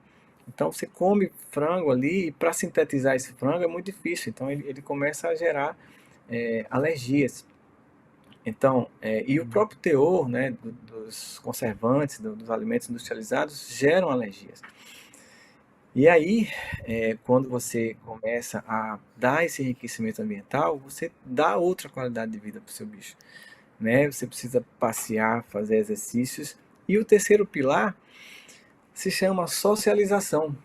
Então você come frango ali, e para sintetizar esse frango é muito difícil. Então ele começa a gerar alergias. Então, e o próprio teor, né, dos conservantes, dos alimentos industrializados, geram alergias. E aí, quando você começa a dar esse enriquecimento ambiental, você dá outra qualidade de vida para o seu bicho, né? Você precisa passear, fazer exercícios. E o terceiro pilar se chama socialização,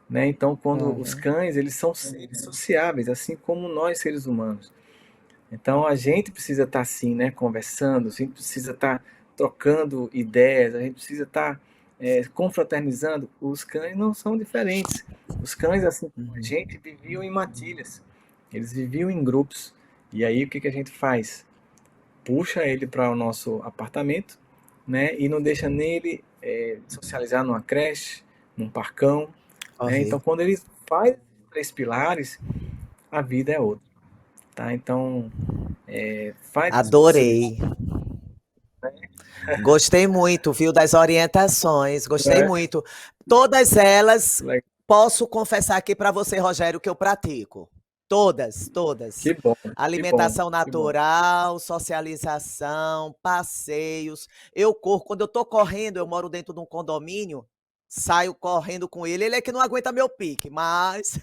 né? Então, quando os cães, eles são seres sociáveis, assim como nós, seres humanos. Então, a gente precisa estar assim, né, conversando, a gente precisa estar trocando ideias, a gente precisa estar confraternizando. Os cães não são diferentes. Os cães, assim como a gente, viviam em matilhas. Eles viviam em grupos. E aí, o que que a gente faz? Puxa ele para o nosso apartamento, né, e não deixa nele socializar numa creche, num parcão, né? Então, quando ele faz esses 3 pilares, a vida é outra, tá? Então, faz isso que você Adorei. Gostei muito, viu, das orientações, gostei É. muito. Todas elas, Legal. posso confessar aqui para você, Rogério, que eu pratico. Todas, todas. Que bom, Alimentação que bom. natural, socialização, passeios. Eu corro, quando eu tô correndo, eu moro dentro de um condomínio, saio correndo com ele. Ele é que não aguenta meu pique, mas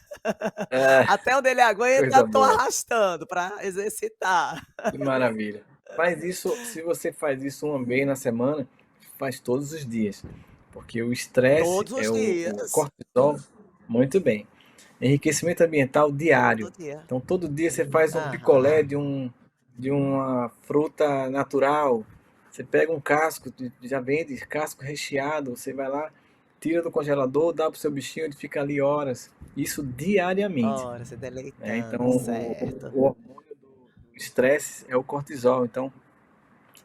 até onde ele aguenta, Coisa tô boa. arrastando para exercitar. Que maravilha. Faz isso, se você faz isso uma vez na semana, faz todos os dias. Porque o estresse Todos os o dias. cortisol. Muito bem. Enriquecimento ambiental diário. Todo dia. Então, todo dia você faz um picolé de uma fruta natural. Você pega um casco, já vende casco recheado, você vai lá, tira do congelador, dá pro seu bichinho, ele fica ali horas. Isso diariamente. Ora, se deleitando, Então, certo. o hormônio do estresse é o cortisol. Então,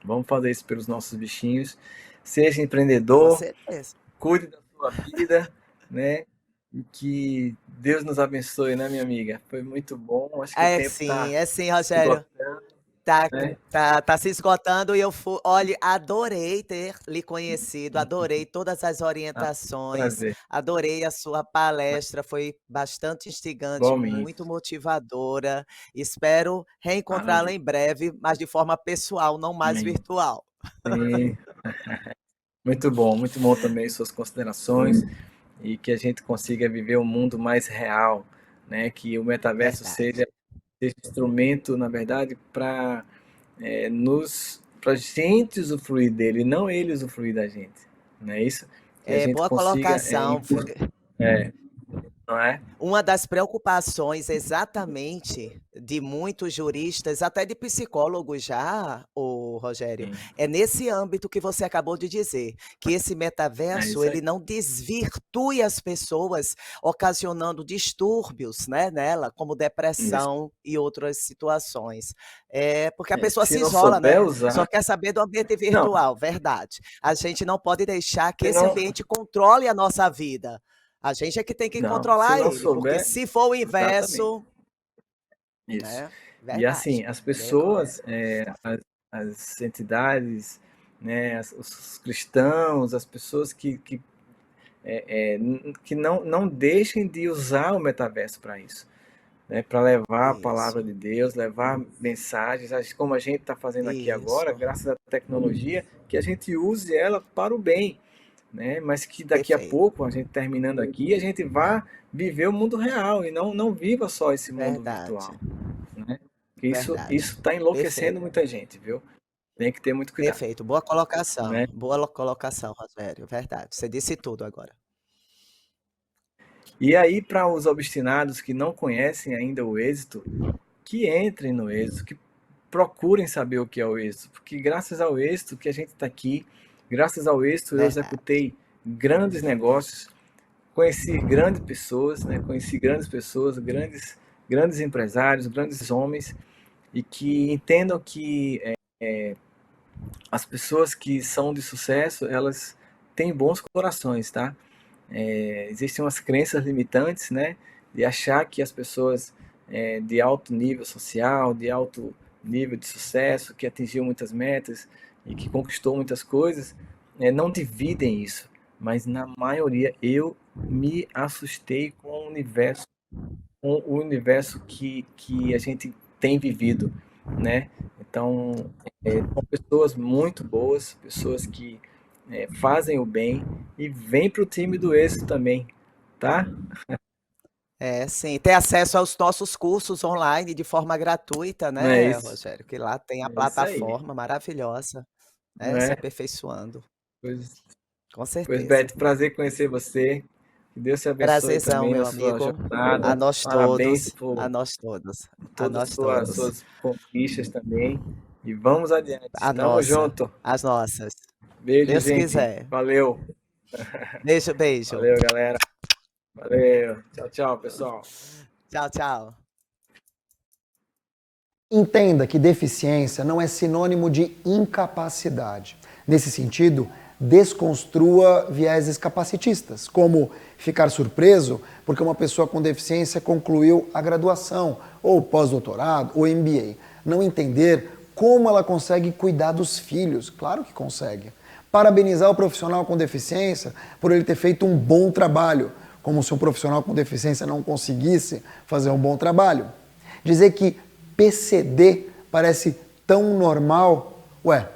vamos fazer isso pelos nossos bichinhos. Seja Com empreendedor, certeza. cuide da sua vida, né? E que Deus nos abençoe, né, minha amiga? Foi muito bom. Acho que o tempo É sim, se Rogério. esgotando, Tá, né? tá se esgotando e olha, adorei ter lhe conhecido, adorei todas as orientações, Prazer. adorei a sua palestra, foi bastante instigante, Igualmente. muito motivadora. Espero reencontrá-la Maravilha. em breve, mas de forma pessoal, não mais Amém. virtual. Sim. Muito bom também suas considerações e que a gente consiga viver um mundo mais real, né? Que o metaverso seja instrumento, na verdade, para para gente usufruir dele, não ele usufruir da gente, não é isso? Que a gente Boa consiga colocação. não é? Uma das preocupações exatamente de muitos juristas, até de psicólogos já, o Rogério, é nesse âmbito que você acabou de dizer, que esse metaverso isso aí. ele não desvirtue as pessoas, ocasionando distúrbios, né, nela, como depressão e outras situações. Porque a pessoa Se se não isola, né? souber usar. Só quer saber do ambiente Não. virtual, verdade. A gente não pode deixar que Se esse não- ambiente controle a nossa vida. A gente é que tem que Não, controlar se não ele, porque souber, se for o exatamente. inverso, Isso. né? E Verdade. assim, as Bem pessoas, as entidades, né, os cristãos, as pessoas que não deixem de usar o metaverso para isso, né, para levar a palavra de Deus, levar mensagens, como a gente está fazendo aqui agora, graças à tecnologia, que a gente use ela para o bem, né? Mas que daqui a pouco, a gente terminando aqui, a gente vá viver o mundo real e não viva só esse mundo virtual, né? Porque isso Verdade. está enlouquecendo Perfeito. muita gente, viu? Tem que ter muito cuidado. Perfeito, boa colocação, Né? boa colocação, Rogério, verdade. Você disse tudo agora. E aí, para os obstinados que não conhecem ainda o êxito, que entrem no êxito, que procurem saber o que é o êxito, porque graças ao êxito que a gente está aqui, graças ao êxito eu executei grandes negócios, conheci grandes pessoas, né? Grandes empresários, grandes homens, e que entendam que as pessoas que são de sucesso, elas têm bons corações, tá? Existem umas crenças limitantes, né? De achar que as pessoas de alto nível social, de alto nível de sucesso, que atingiu muitas metas e que conquistou muitas coisas, não dividem isso. Mas na maioria eu me assustei com o universo que a gente tem vivido, né? Então, são pessoas muito boas, pessoas que fazem o bem e vêm para o time do êxito também, tá? Sim, ter acesso aos nossos cursos online de forma gratuita, Não é né, isso? Rogério? Que lá tem a É isso aí. plataforma maravilhosa, Não se é? aperfeiçoando. Pois Com certeza. Pois, Beth, prazer conhecer você. Que Deus te abençoe Prazerzão, também meu na sua amigo. jornada. A nós Parabéns todos. por A nós todos. A todas nós as todos. suas conquistas também. E vamos adiante. A Tamo nossa. junto. As nossas. Beijo, Deus gente. quiser. Valeu. Beijo, beijo. Valeu, galera. Valeu. Tchau, tchau, pessoal. Tchau, tchau. Entenda que deficiência não é sinônimo de incapacidade. Nesse sentido, desconstrua vieses capacitistas, como ficar surpreso porque uma pessoa com deficiência concluiu a graduação, ou pós-doutorado, ou MBA. Não entender como ela consegue cuidar dos filhos. Claro que consegue. Parabenizar o profissional com deficiência por ele ter feito um bom trabalho, como se um profissional com deficiência não conseguisse fazer um bom trabalho. Dizer que PCD parece tão normal,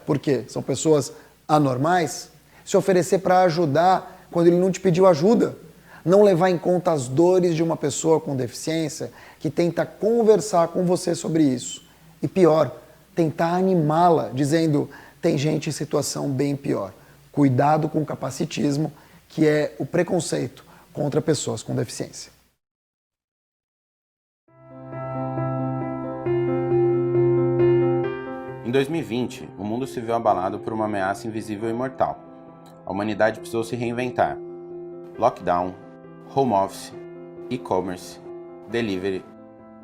por quê? São pessoas anormais? Se oferecer para ajudar quando ele não te pediu ajuda? Não levar em conta as dores de uma pessoa com deficiência que tenta conversar com você sobre isso. E pior, tentar animá-la, dizendo, tem gente em situação bem pior. Cuidado com o capacitismo, que é o preconceito contra pessoas com deficiência. Em 2020, o mundo se viu abalado por uma ameaça invisível e mortal. A humanidade precisou se reinventar. Lockdown, home office, e-commerce, delivery,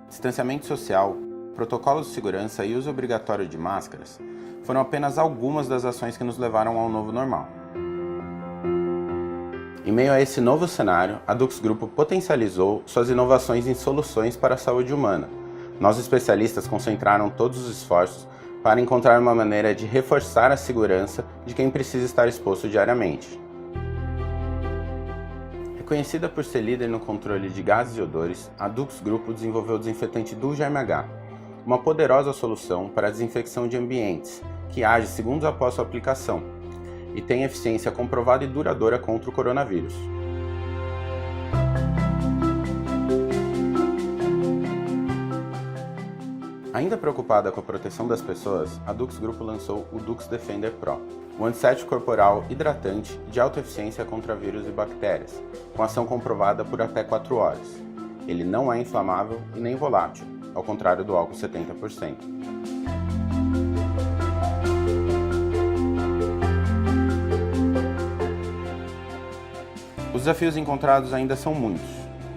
distanciamento social, protocolos de segurança e uso obrigatório de máscaras foram apenas algumas das ações que nos levaram ao novo normal. Em meio a esse novo cenário, a Dux Grupo potencializou suas inovações em soluções para a saúde humana. Nós especialistas concentraram todos os esforços para encontrar uma maneira de reforçar a segurança de quem precisa estar exposto diariamente. Reconhecida por ser líder no controle de gases e odores, a Dux Grupo desenvolveu o desinfetante Duo Germe H, uma poderosa solução para a desinfecção de ambientes, que age segundos após sua aplicação, e tem eficiência comprovada e duradoura contra o coronavírus. Ainda preocupada com a proteção das pessoas, a Dux Grupo lançou o Dux Defender Pro, um antisséptico corporal hidratante de alta eficiência contra vírus e bactérias, com ação comprovada por até 4 horas. Ele não é inflamável e nem volátil, ao contrário do álcool 70%. Os desafios encontrados ainda são muitos,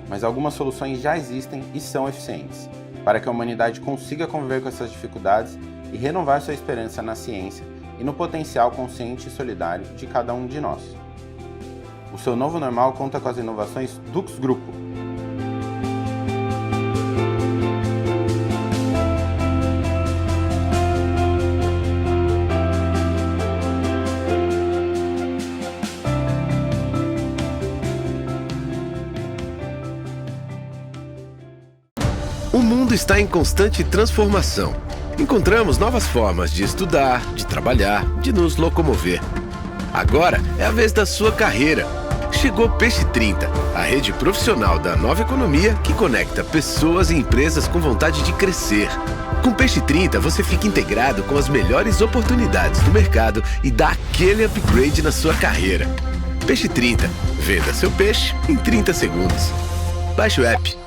mas algumas soluções já existem e são eficientes, para que a humanidade consiga conviver com essas dificuldades e renovar sua esperança na ciência e no potencial consciente e solidário de cada um de nós. O seu novo normal conta com as inovações Dux Grupo. O mundo está em constante transformação. Encontramos novas formas de estudar, de trabalhar, de nos locomover. Agora é a vez da sua carreira. Chegou Peixe 30, a rede profissional da nova economia que conecta pessoas e empresas com vontade de crescer. Com Peixe 30 você fica integrado com as melhores oportunidades do mercado e dá aquele upgrade na sua carreira. Peixe 30, venda seu peixe em 30 segundos. Baixe o app.